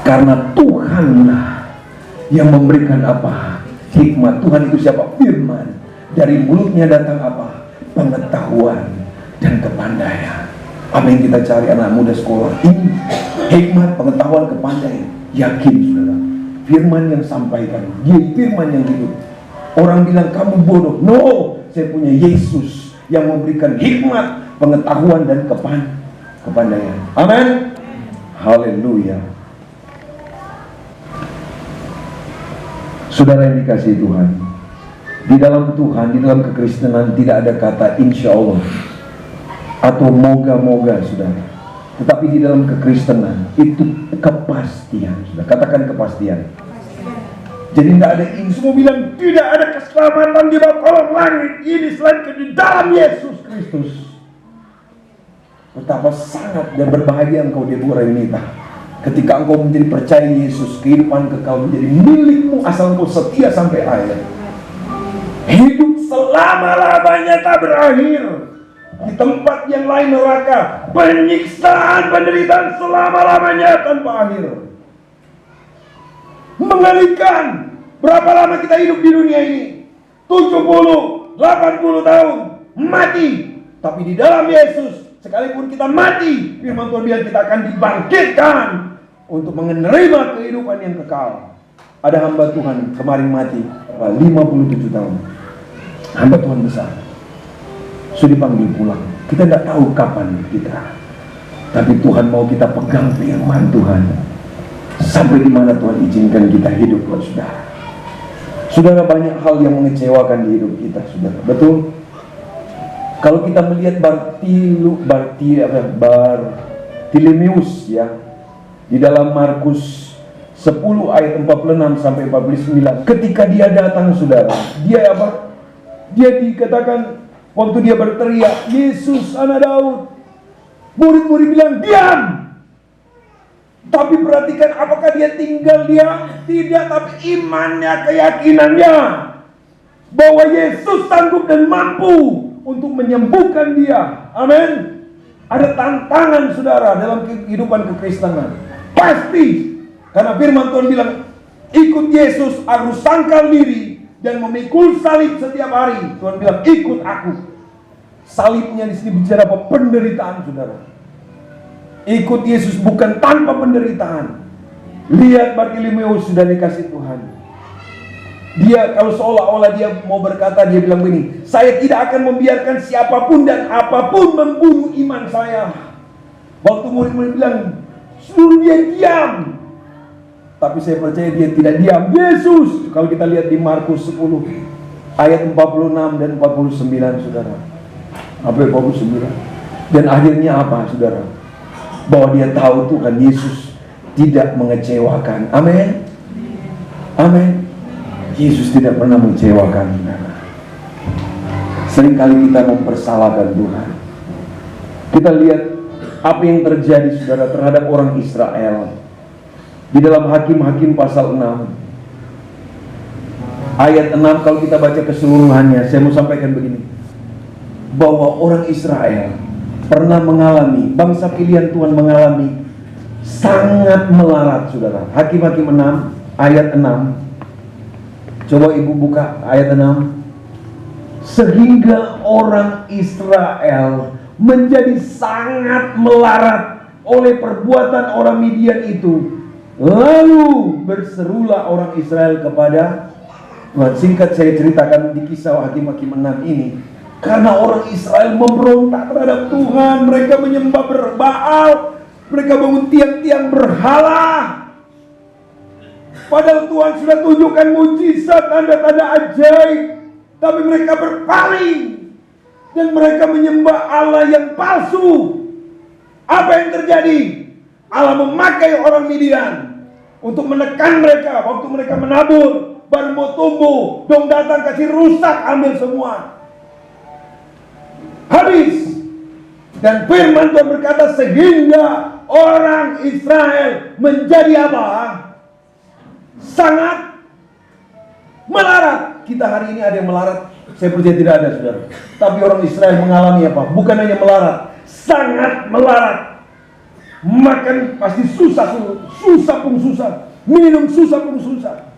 Karena Tuhanlah yang memberikan apa? Hikmat. Tuhan itu siapa? Firman. Dari mulutnya datang apa? Pengetahuan dan kepandaian. Apa yang kita cari anak muda sekolah ini? Hikmat, pengetahuan, kepandaian. Yakin saudara, firman yang sampaikan, dia firman yang hidup. Orang bilang kamu bodoh. No, saya punya Yesus yang memberikan hikmat, pengetahuan dan kepandaian. Amin. Haleluya. Saudara yang dikasihi Tuhan, di dalam Tuhan, di dalam kekristenan tidak ada kata insya Allah atau moga-moga, saudara. Tetapi di dalam kekristenan itu kepastian, saudara. Katakan kepastian. Jadi tidak ada ini. Semua bilang tidak ada keselamatan di bawah kolong langit ini selain di dalam Yesus Kristus. Betapa sangat dan berbahagia engkau, Deborah Yunita, ketika engkau menjadi percaya Yesus, kehidupan kekal menjadi milikmu asal engkau setia sampai akhir. Hidup selama-lamanya tak berakhir. Di tempat yang lain neraka, penyiksaan, penderitaan selama-lamanya tanpa akhir. Mengerikan. Berapa lama kita hidup di dunia ini? 70, 80 tahun. Mati. Tapi di dalam Yesus, sekalipun kita mati, firman Tuhan bilang kita akan dibangkitkan untuk menerima kehidupan yang kekal. Ada hamba Tuhan kemarin mati 57 tahun. Hamba Tuhan besar, sudah dipanggil pulang. Kita tidak tahu kapan kita, tapi Tuhan mau kita pegang firman Tuhan sampai di mana Tuhan izinkan kita hidup, saudara. Saudara, banyak hal yang mengecewakan di hidup kita, saudara. Betul? Kalau kita melihat Bartimeus ya, di dalam Markus 10 ayat 46 sampai 49, ketika dia datang, saudara, dia apa? Dia dikatakan waktu dia berteriak, Yesus anak Daud, murid-murid bilang diam. Tapi perhatikan, apakah dia tinggal diam? Tidak, tapi imannya, keyakinannya bahwa Yesus sanggup dan mampu untuk menyembuhkan dia. Amin. Ada tantangan, saudara, dalam kehidupan kekristenan. Pasti. Karena firman Tuhan bilang, ikut Yesus harus sangkal diri dan memikul salib setiap hari. Tuhan bilang, ikut aku. Salibnya di sini bicara apa? Penderitaan, saudara. Ikut Yesus bukan tanpa penderitaan. Lihat Bartimeus sudah dikasih Tuhan. Dia kalau seolah-olah dia mau berkata, dia bilang begini, saya tidak akan membiarkan siapapun dan apapun membunuh iman saya. Waktu murid-murid bilang, suruh dia diam. Tapi saya percaya dia tidak diam. Yesus, kalau kita lihat di Markus 10 ayat 46 dan 49, saudara. Apa 49? Dan akhirnya apa, saudara? Bahwa dia tahu Tuhan Yesus tidak mengecewakan. Amin. Amin. Yesus tidak pernah mengecewakan, saudara. Seringkali kita mempersalahkan Tuhan. Kita lihat apa yang terjadi, saudara, terhadap orang Israel. Di dalam Hakim-Hakim pasal 6 ayat 6, kalau kita baca keseluruhannya, saya mau sampaikan begini, bahwa orang Israel pernah mengalami, bangsa pilihan Tuhan mengalami sangat melarat, saudara. Hakim-Hakim 6 ayat 6. Coba ibu buka ayat 6. Sehingga orang Israel menjadi sangat melarat oleh perbuatan orang Midian itu. Lalu berserulah orang Israel kepada Tuhan. Singkat saya ceritakan di kisah Hakim-Hakim 6 ini. Karena orang Israel memberontak terhadap Tuhan. Mereka menyembah Baal. Mereka bangun tiang-tiang berhala. Padahal Tuhan sudah tunjukkan mujizat, tanda-tanda ajaib. Tapi mereka berpaling. Dan mereka menyembah Allah yang palsu. Apa yang terjadi? Allah memakai orang Midian untuk menekan mereka. Waktu mereka menabur, baru mau tumbuh, dong datang kasih rusak, ambil semua. Habis. Dan firman Tuhan berkata, sehingga orang Israel menjadi apa? Sangat melarat. Kita hari ini ada yang melarat? Saya percaya tidak ada, saudara. Tapi orang Israel mengalami apa? Bukan hanya melarat, sangat melarat. Makan pasti susah pun susah, minum susah pun susah.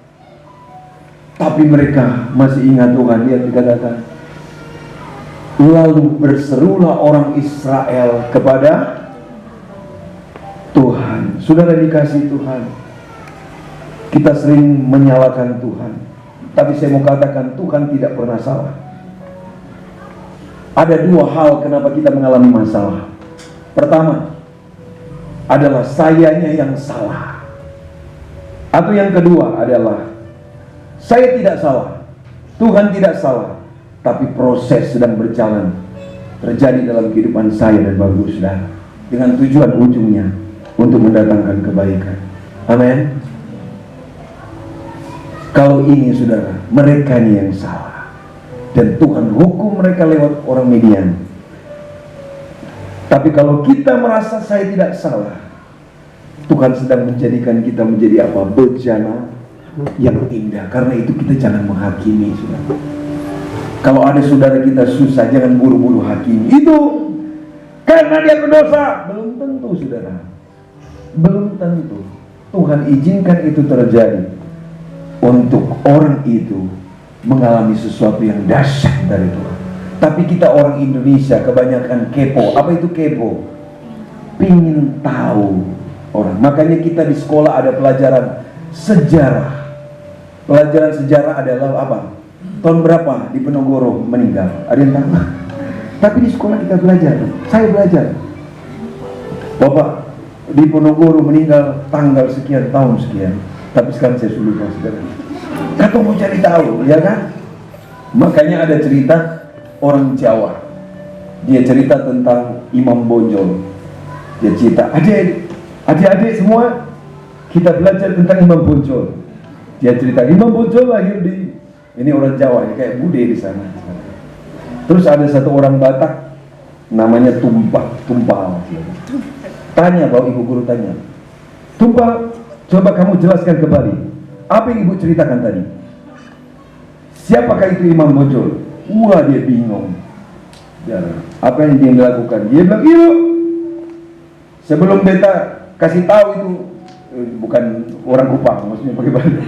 Tapi mereka masih ingat Tuhan. Lihat dikatakan, lalu berserulah orang Israel kepada Tuhan. Saudara dikasih Tuhan, kita sering menyalahkan Tuhan, tapi saya mau katakan Tuhan tidak pernah salah. Ada dua hal kenapa kita mengalami masalah. Pertama adalah sayanya yang salah, atau yang kedua adalah saya tidak salah, Tuhan tidak salah, tapi proses sedang berjalan terjadi dalam kehidupan saya dan Bapak Saudara, dengan tujuan ujungnya untuk mendatangkan kebaikan. Amin. Kalau ini saudara, mereka ini yang salah, dan Tuhan hukum mereka lewat orang Midian. Tapi kalau kita merasa saya tidak salah, Tuhan sedang menjadikan kita menjadi apa? Bejana yang indah. Karena itu kita jangan menghakimi, saudara. Kalau ada saudara kita susah, jangan buru-buru hakimi. Itu karena dia berdosa. Belum tentu, saudara. Belum tentu. Tuhan izinkan itu terjadi untuk orang itu mengalami sesuatu yang dahsyat dari Tuhan. Tapi kita orang Indonesia kebanyakan kepo. Apa itu kepo? Pingin tahu orang. Makanya kita di sekolah ada pelajaran sejarah. Pelajaran sejarah adalah apa? Tahun berapa di Penogoro meninggal? Ada yang tahu? Tapi di sekolah kita belajar. Saya belajar. Bapak di Penogoro meninggal tanggal sekian, tahun sekian. Tapi sekarang saya sudah lupa, saudara. Kata mau cari tahu, ya kan? Makanya ada cerita orang Jawa. Dia cerita tentang Imam Bonjol. Dia cerita, adik-adik semua, kita belajar tentang Imam Bonjol. Dia cerita, Imam Bonjol lahir di, ini orang Jawa, ya, kayak Bude di sana. Terus ada satu orang Batak, namanya Tumpal. Tanya, bawa ibu guru tanya, Tumpal, coba kamu jelaskan kembali, apa yang ibu ceritakan tadi? Siapakah itu Imam Bonjol? Wah, dia bingung. Ya, apa yang dia lakukan? Dia bilang, ibu, sebelum beta kasih tahu itu, bukan orang Kupang, maksudnya bagaimana?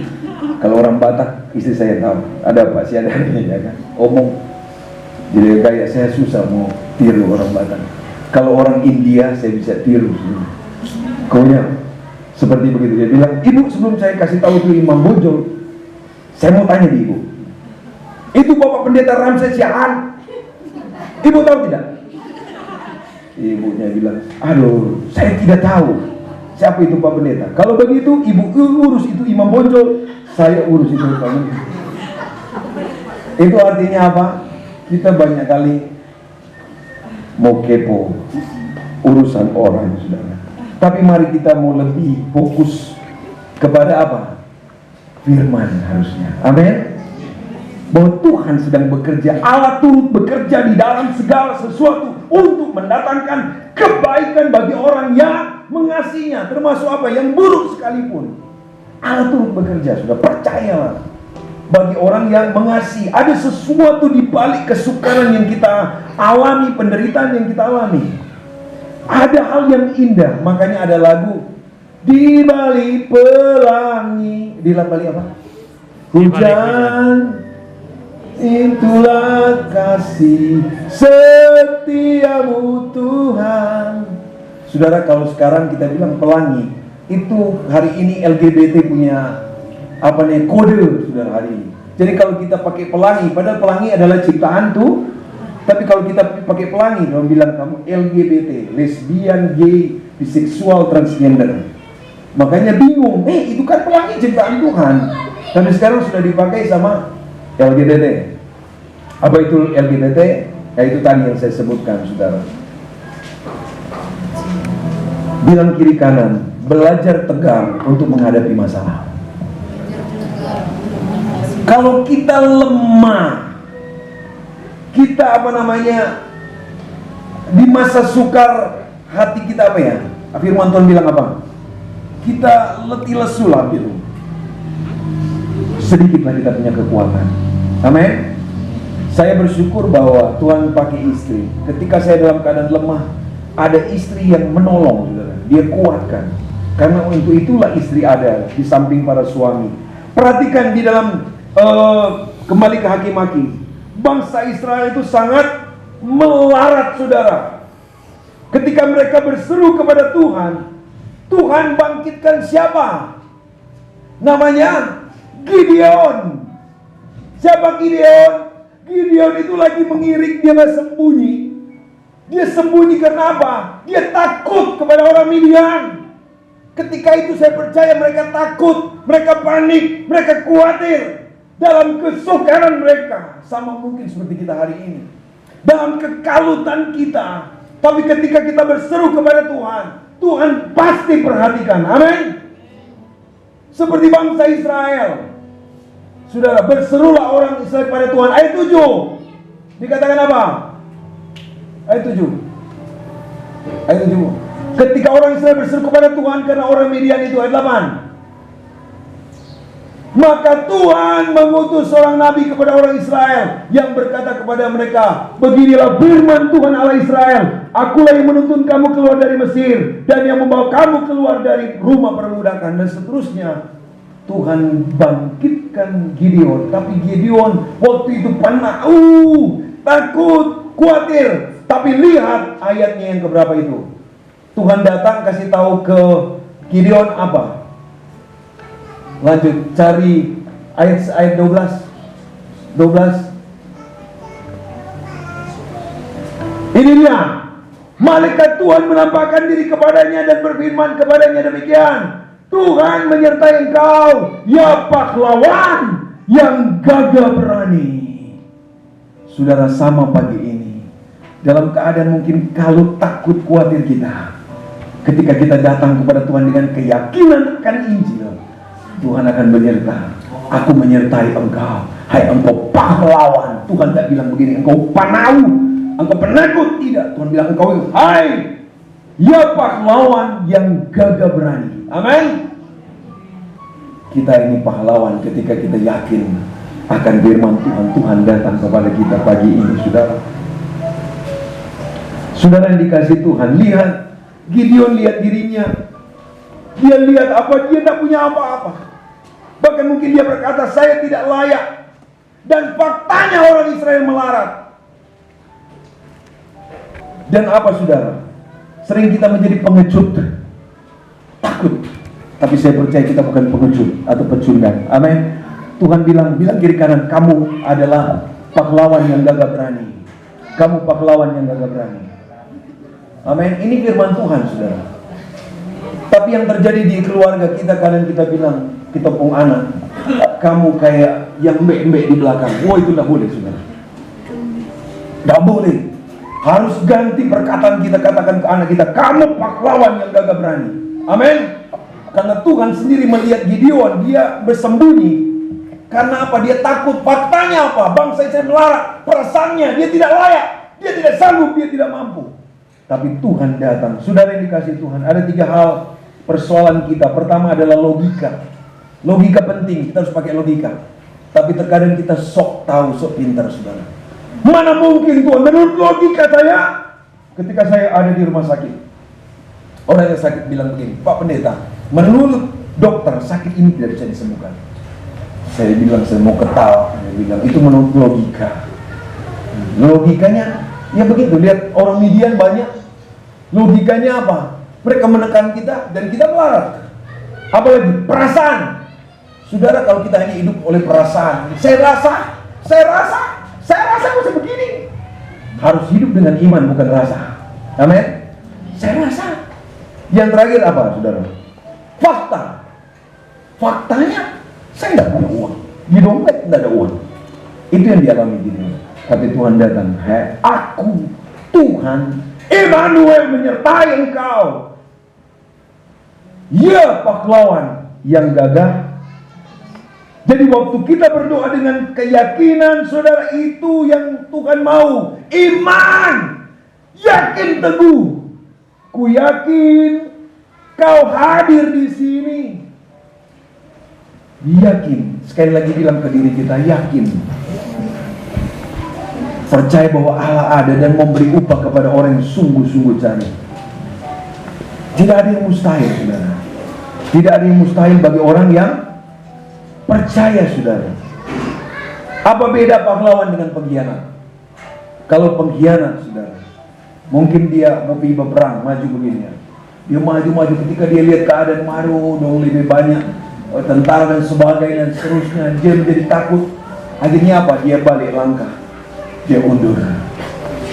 Kalau orang Batak, istri saya tahu. Ada Pak Siadani, ya kan? Omong. Jadi kayak saya susah mau tiru orang Batak. Kalau orang India, saya bisa tiru. Kaunya seperti begitu. Dia bilang, ibu sebelum saya kasih tahu itu Imam Bonjol, saya mau tanya di ibu. Itu Bapak Pendeta Ramses Siaan. Ibu tahu tidak? Ibunya bilang, aduh, saya tidak tahu siapa itu Pak Pendeta. Kalau begitu, ibu urus itu Imam Bonjol, saya urus itu Pak Pendeta. Itu artinya apa? Kita banyak kali mau kepo urusan orang, saudara. Tapi mari kita mau lebih fokus kepada apa? Firman harusnya. Amin. Bahwa Tuhan sedang bekerja, Allah turut bekerja di dalam segala sesuatu untuk mendatangkan kebaikan bagi orang yang mengasihinya, termasuk apa? Yang buruk sekalipun. Allah turut bekerja, sudah percayalah. Bagi orang yang mengasihi, ada sesuatu di balik kesukaran yang kita alami, penderitaan yang kita alami. Ada hal yang indah, makanya ada lagu di balik pelangi, di balik apa? Hujan. Itulah kasih setiamu Tuhan. Saudara, kalau sekarang kita bilang pelangi, itu hari ini LGBT punya apa nih, kode, saudara, hari ini. Jadi kalau kita pakai pelangi, padahal pelangi adalah ciptaan tuh, tapi kalau kita pakai pelangi, orang bilang kamu LGBT, lesbian, gay, biseksual, transgender. Makanya bingung, itu kan pelangi ciptaan Tuhan. Tapi sekarang sudah dipakai sama LGBT. Apa itu LGBT? Ya itu tadi yang saya sebutkan, saudara. Bilang kiri kanan, belajar tegar untuk menghadapi masalah. Kalau kita lemah, kita di masa sukar hati kita apa ya? Firman Tuhan bilang apa? Kita letih lesu lah gitu. Sedikitlah kita punya kekuatan. Amin. Saya bersyukur bahwa Tuhan pakai istri. Ketika saya dalam keadaan lemah, ada istri yang menolong, saudara. Dia kuatkan. Karena untuk itulah istri ada di samping para suami. Perhatikan di dalam kembali ke Hakim-Hakim. Bangsa Israel itu sangat melarat, saudara. Ketika mereka berseru kepada Tuhan, Tuhan bangkitkan siapa? Namanya Gideon. Siapa Gideon? Gideon itu lagi mengirik, dia nggak sembunyi. Dia sembunyi karena apa? Dia takut kepada orang Midian. Ketika itu saya percaya mereka takut, mereka panik, mereka khawatir. Dalam kesukaran mereka, sama mungkin seperti kita hari ini. Dalam kekalutan kita. Tapi ketika kita berseru kepada Tuhan, Tuhan pasti perhatikan. Amin. Seperti bangsa Israel. Saudara, berserulah orang Israel pada Tuhan. Ayat 7 dikatakan apa? Ayat 7. Ayat 7. Ketika orang Israel berseru kepada Tuhan karena orang Midian itu. Ayat 8. Maka Tuhan mengutus seorang nabi kepada orang Israel yang berkata kepada mereka, beginilah firman Tuhan Allah Israel, akulah yang menuntun kamu keluar dari Mesir dan yang membawa kamu keluar dari rumah perbudakan. Dan seterusnya. Tuhan bangkitkan Gideon. Tapi Gideon waktu itu panas, takut, khawatir. Tapi lihat ayatnya yang keberapa itu. Tuhan datang kasih tahu ke Gideon apa? Lanjut, cari ayat 12. Ini dia. Malaikat Tuhan menampakkan diri kepadanya dan berfirman kepadanya demikian. Tuhan menyertai engkau, ya pahlawan yang gagah berani. Saudara, sama pagi ini, dalam keadaan mungkin kalau takut khawatir kita, ketika kita datang kepada Tuhan dengan keyakinan akan Injil, Tuhan akan menyertai. Aku menyertai engkau, hai engkau pahlawan. Tuhan tak bilang begini, engkau panau, engkau penakut. Tidak, Tuhan bilang engkau, hai ya pahlawan yang gagah berani. Amin. Kita ini pahlawan ketika kita yakin akan firman Tuhan. Tuhan datang kepada kita pagi ini, saudara. Saudara yang dikasih Tuhan, lihat Gideon, lihat dirinya. Dia lihat apa? Dia tak punya apa-apa. Bahkan mungkin dia berkata, saya tidak layak. Dan faktanya orang Israel melarat. Dan apa, saudara? Sering kita menjadi pengecut, takut. Tapi saya percaya kita bukan pengecut atau pecundang. Amin. Tuhan bilang kiri kanan, kamu adalah pahlawan yang gagah berani. Kamu pahlawan yang gagah berani. Amin. Ini firman Tuhan, saudara. Tapi yang terjadi di keluarga kita, kadang kita bilang, kita pun anak, kamu kayak yang mbek-mbek di belakang. Wah, itu tidak boleh, saudara. Tidak boleh. Harus ganti perkataan kita, katakan ke anak kita, kamu pahlawan yang gagah berani. Amin. Karena Tuhan sendiri melihat Gideon, dia bersembunyi. Karena apa? Dia takut. Faktanya apa? Bangsa Israel melarat. Perasaannya, dia tidak layak. Dia tidak sanggup, dia tidak mampu. Tapi Tuhan datang. Saudara yang dikasih Tuhan, ada 3 hal persoalan kita. Pertama adalah logika. Logika penting, kita harus pakai logika. Tapi terkadang kita sok tahu, sok pintar, saudara. Mana mungkin Tuhan? Menurut logika saya, ketika saya ada di rumah sakit, orang yang sakit bilang begini, Pak Pendeta, menurut dokter sakit ini tidak bisa disembuhkan. Saya bilang saya mau ketawa. Dia bilang itu menurut logika. Logikanya ya begitu. Lihat orang Midian banyak. Logikanya apa? Mereka menekan kita dan kita melarat. Apalagi perasaan. Saudara, kalau kita hanya hidup oleh perasaan, saya rasa bisa begini. Harus hidup dengan iman, bukan rasa. Amin. Saya rasa. Yang terakhir apa, saudara? Fakta. Faktanya, saya tidak punya uang. Di dompet tidak ada uang. Itu yang dialami diri. Tapi Tuhan datang. Aku, Tuhan, Immanuel menyertai engkau. Ya pahlawan yang gagah. Jadi waktu kita berdoa dengan keyakinan, saudara, itu yang Tuhan mau. Iman. Yakin teguh. Ku yakin kau hadir di sini. Yakin. Sekali lagi bilang ke diri kita, yakin. Percaya bahwa Allah ada dan memberi upah kepada orang yang sungguh-sungguh cari. Tidak ada yang mustahil, saudara. Tidak ada yang mustahil bagi orang yang percaya, saudara. Apa beda pahlawan dengan pengkhianat? Kalau pengkhianat, saudara, mungkin dia mau pergi berperang, maju begini ya. Dia maju-maju, ketika dia lihat keadaan maru dong lebih banyak tentara dan sebagainya dan seterusnya, dia menjadi takut. Akhirnya apa? Dia balik langkah, dia undur.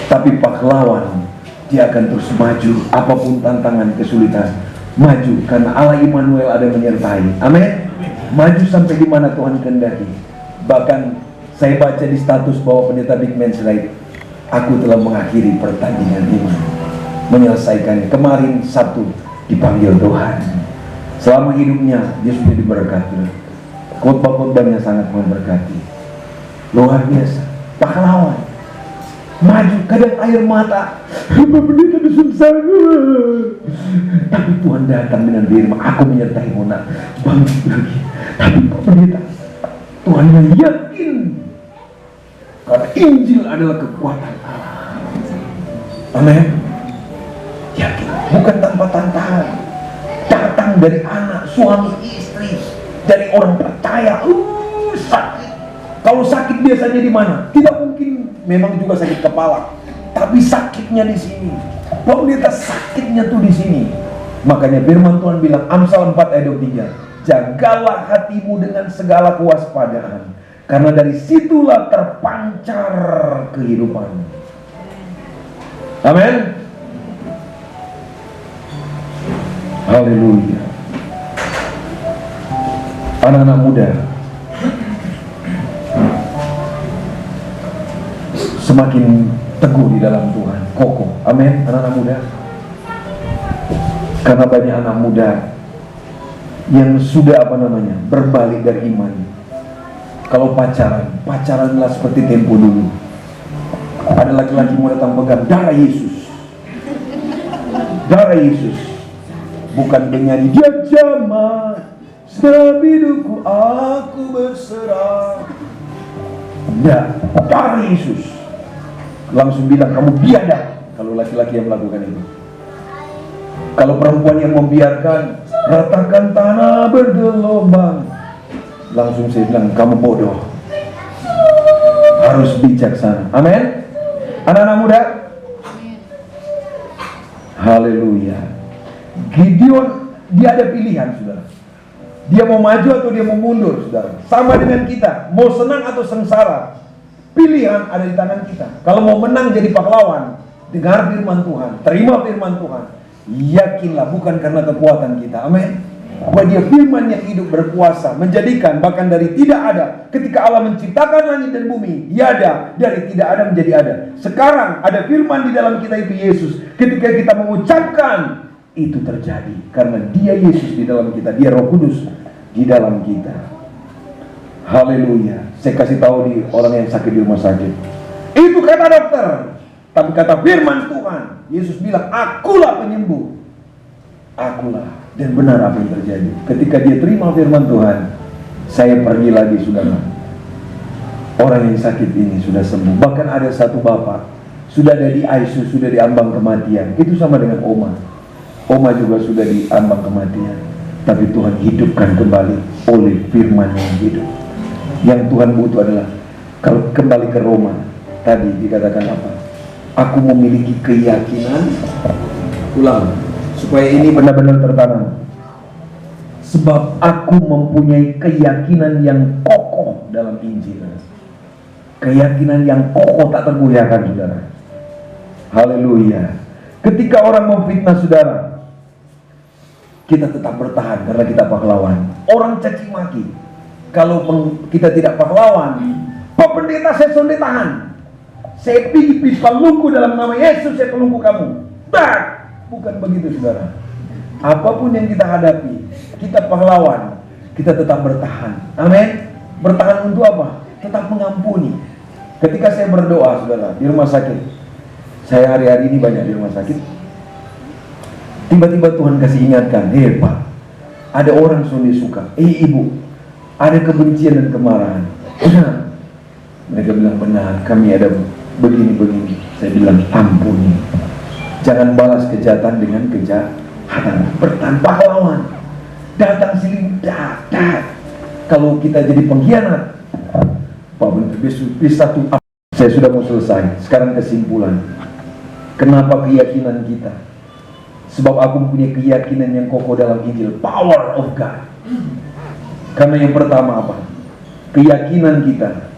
Tapi pahlawan, dia akan terus maju apapun tantangan, kesulitan. Maju karena Allah Immanuel ada menyertai. Amin. Maju sampai di mana Tuhan kehendaki. Bahkan saya baca di status bahwa pendeta Big Man's Life, aku telah mengakhiri pertandingan iman, menyelesaikannya. Kemarin Sabtu dipanggil Tuhan. Selama hidupnya dia sudah diberkati. Khotbah-khotbahnya sangat memberkati. Luar biasa. Pahlawan. Maju, kadang air mata. Bapak pendeta besar. Tapi Tuhan datang dengan firman, aku menyertai-mu nak, bangkit lagi. Tapi Bapak pendeta, Tuhan yakin karena Injil adalah kekuatan Allah. Amin. Yakin, bukan tanpa tantangan. Datang dari anak, suami, istri, dari orang percaya. Sakit. Kalau sakit biasanya di mana? Tidak mungkin, memang juga sakit kepala, tapi sakitnya di sini. Pendeta sakitnya tuh di sini. Makanya firman Tuhan bilang, Amsal 4 ayat 23, jagalah hatimu dengan segala kewaspadaan, karena dari situlah terpancar kehidupan. Amin. Haleluya. Anak-anak muda, semakin teguh di dalam Tuhan, kokoh. Amin, anak-anak muda. Karena banyak anak muda yang sudah berbalik dari iman. Kalau pacaranlah seperti tempo dulu. Ada laki-laki mau datang pegang darah Yesus. Darah Yesus. Bukan bernyanyi, dia jamah, sebidukku aku berserah. Tidak, darah Yesus. Langsung bilang, kamu biadab. Kalau laki-laki yang melakukan itu. Kalau perempuan yang membiarkan, ratakan tanah bergelombang, langsung saya bilang, kamu bodoh. Harus bijaksana. Amin. Anak-anak muda, haleluya. Gideon, dia ada pilihan, saudara. Dia mau maju atau dia mau mundur, saudara. Sama dengan kita, mau senang atau sengsara, pilihan ada di tangan kita. Kalau mau menang jadi pahlawan, dengar firman Tuhan, terima firman Tuhan, yakinlah bukan karena kekuatan kita. Amin. Bahwa dia firman yang hidup berkuasa, menjadikan bahkan dari tidak ada. Ketika Allah menciptakan langit dan bumi, ya ada, dari tidak ada menjadi ada. Sekarang ada firman di dalam kita itu Yesus. Ketika kita mengucapkan, itu terjadi karena dia Yesus di dalam kita, dia Roh Kudus di dalam kita. Haleluya. Saya kasih tahu di orang yang sakit di rumah sakit, itu kata dokter, tapi kata firman Tuhan, Yesus bilang, akulah penyembuh. Akulah. Dan benar apa yang terjadi. Ketika dia terima firman Tuhan, saya pergi lagi, saudara. Orang yang sakit ini sudah sembuh. Bahkan ada satu bapak sudah ada di ICU, sudah diambang kematian. Itu sama dengan Oma. Oma juga sudah diambang kematian, tapi Tuhan hidupkan kembali oleh firman yang hidup. Yang Tuhan butuh adalah, kalau kembali ke Roma, tadi dikatakan apa? Aku memiliki keyakinan, ulang, supaya ini benar-benar tertanam. Sebab aku mempunyai keyakinan yang kokoh dalam Injil. Keyakinan yang kokoh tak tergoyahkan, saudara. Haleluya. Ketika orang memfitnah saudara, kita tetap bertahan karena kita pahlawan. Orang caci maki, kalau kita tidak pahlawan, Pak Pendeta saya sudah tahan, saya pipis pelungku dalam nama Yesus, saya pelungku kamu. Bah! Bukan begitu, saudara. Apapun yang kita hadapi, kita pahlawan, kita tetap bertahan. Amin. Bertahan untuk apa? Tetap mengampuni. Ketika saya berdoa, saudara, di rumah sakit, saya hari-hari ini banyak di rumah sakit, tiba-tiba Tuhan kasih ingatkan, Pak, ada orang sudah suka, ibu, ada kebencian dan kemarahan. Benar. Mereka bilang, benar, kami ada begini-begini. Saya bilang, ampuni. Jangan balas kejahatan dengan kejahatan. Bertahan, pahlawan. Datang sini, datang. Kalau kita jadi pengkhianat, Pak Bentuk, satu. Saya sudah mau selesai. Sekarang kesimpulan. Kenapa keyakinan kita? Sebab aku punya keyakinan yang kokoh dalam Injil. Power of God. Karena yang pertama apa? Keyakinan kita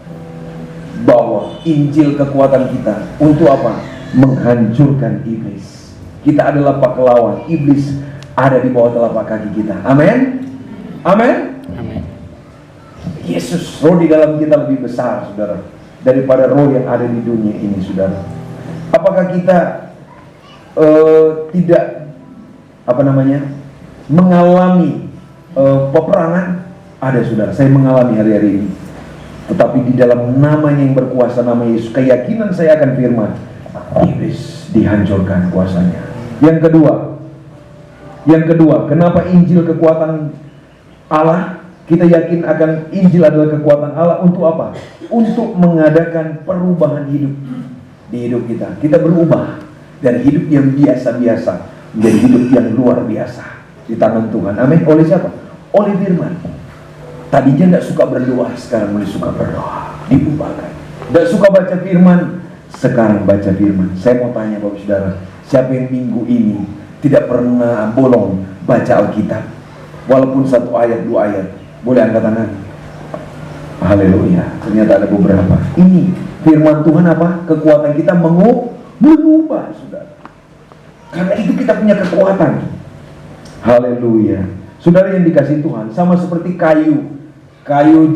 bahwa Injil kekuatan kita untuk apa? Menghancurkan iblis. Kita adalah pahlawan. Iblis ada di bawah telapak kaki kita. Amin. Amin. Amin. Yesus, roh di dalam kita lebih besar, saudara, daripada roh yang ada di dunia ini, saudara. Apakah kita tidak mengalami peperangan? Ada, saudara. Saya mengalami hari-hari ini. Tetapi di dalam namanya yang berkuasa, nama Yesus, keyakinan saya akan firman, iblis dihancurkan kuasanya. Yang kedua, kenapa Injil kekuatan Allah? Kita yakin akan Injil adalah kekuatan Allah untuk apa? Untuk mengadakan perubahan hidup di hidup kita. Kita berubah dari hidup yang biasa-biasa menjadi hidup yang luar biasa di tangan Tuhan. Amin. Oleh siapa? Oleh firman. Tadinya tidak suka berdoa, sekarang mulai suka berdoa. Diubahkan. Tidak suka baca firman, sekarang baca firman. Saya mau tanya Bapak Saudara, siapa yang minggu ini tidak pernah bolong baca Alkitab? Walaupun 1 ayat, 2 ayat. Boleh angkat tangan. Haleluya. Ternyata ada beberapa. Ini firman Tuhan apa? Kekuatan kita mengubah, saudara. Karena itu kita punya kekuatan. Haleluya. Saudara yang dikasih Tuhan, sama seperti kayu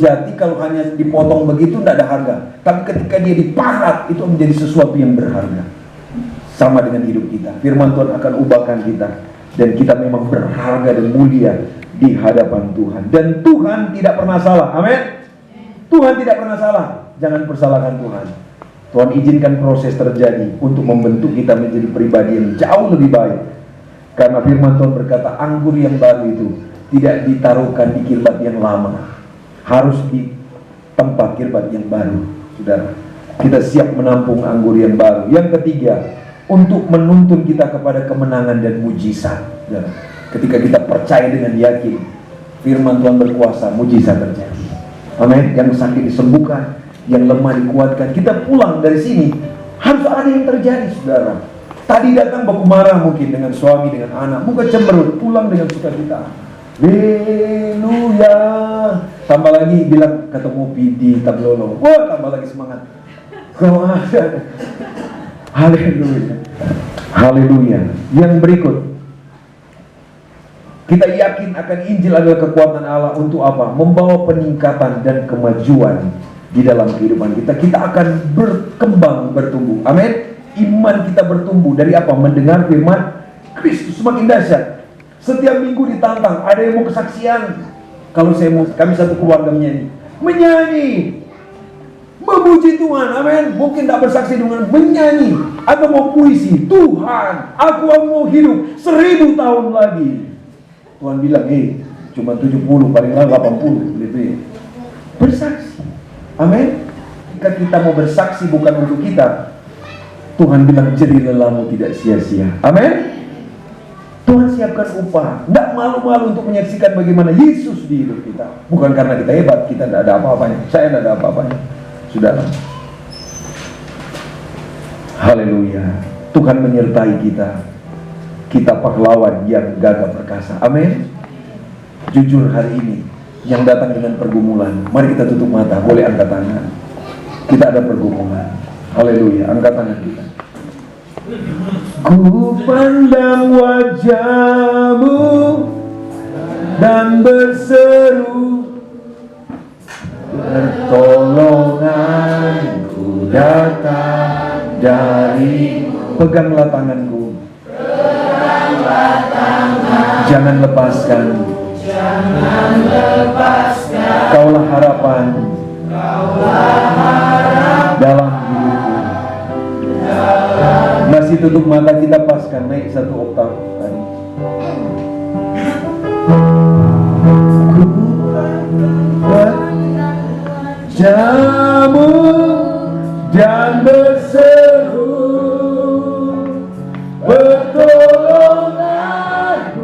jati, kalau hanya dipotong begitu tidak ada harga. Tapi ketika dia dipahat, itu menjadi sesuatu yang berharga. Sama dengan hidup kita. Firman Tuhan akan ubahkan kita, dan kita memang berharga dan mulia di hadapan Tuhan. Dan Tuhan tidak pernah salah. Amin. Tuhan tidak pernah salah. Jangan persalahkan Tuhan. Tuhan izinkan proses terjadi untuk membentuk kita menjadi pribadi yang jauh lebih baik. Karena firman Tuhan berkata, anggur yang baru itu tidak ditaruhkan di kirbat yang lama, harus di tempat kirbat yang baru. Saudara, kita siap menampung anggur yang baru. Yang ketiga, untuk menuntun kita kepada kemenangan dan mujizat. Saudara, ketika kita percaya dengan yakin firman Tuhan berkuasa, mujizat terjadi. Amin. Yang sakit disembuhkan, yang lemah dikuatkan. Kita pulang dari sini, harus ada yang terjadi, saudara. Tadi datang baku marah mungkin dengan suami, dengan anak, muka cemberut, pulang dengan sukacita. Haleluya. Tambah lagi bilang ketemu Pidi Tablolo. Wah, tambah lagi semangat. Haleluya. Haleluya. Yang berikut, kita yakin akan Injil adalah kekuatan Allah untuk apa? Membawa peningkatan dan kemajuan di dalam kehidupan kita. Kita akan berkembang, bertumbuh. Amin. Iman kita bertumbuh dari apa? Mendengar firman Kristus. Semakin dahsyat. Setiap minggu ditantang. Ada yang mau kesaksian. Kalau kami satu keluarga menyanyi, memuji Tuhan. Amin. Mungkin tak bersaksi dengan menyanyi atau mau puisi. Tuhan, aku mau hidup 1000 tahun lagi. Tuhan bilang, cuma 70, paling lama 80 gitu ya. Bersaksi. Amin. Jika kita mau bersaksi bukan untuk kita, Tuhan bilang jerih lelahmu tidak sia-sia. Amin. Tuhan siapkan upah. Tidak malu-malu untuk menyaksikan bagaimana Yesus di hidup kita. Bukan karena kita hebat, kita tidak ada apa-apanya. Saya tidak ada apa-apanya. Saudara. Haleluya. Tuhan menyertai kita. Kita pahlawan yang gagah perkasa. Amin. Jujur hari ini, yang datang dengan pergumulan, mari kita tutup mata. Boleh angkat tangan. Kita ada pergumulan. Haleluya. Angkat tangan kita. Ku pandang wajahmu dan berseru, pertolonganku datang dari. Peganglah tanganku. Jangan lepaskan. Kaulah harapan dalam hidupku. Masih tutup mata, kita paskan naik 1 oktav tadi. Jamu dan berseru, pertolongan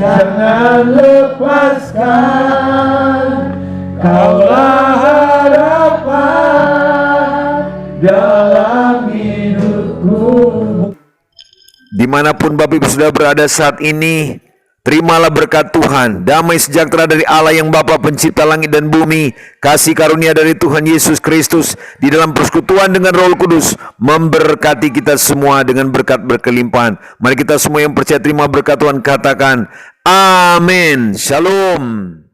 jangan lepaskan, Kaulah harapan dalam hidupku. Dimanapun Bapak Ibu sudah berada saat ini, terimalah berkat Tuhan, damai sejahtera dari Allah yang Bapa pencipta langit dan bumi, kasih karunia dari Tuhan Yesus Kristus di dalam persekutuan dengan Roh Kudus memberkati kita semua dengan berkat berkelimpahan. Mari kita semua yang percaya terima berkat Tuhan katakan, amin. Shalom.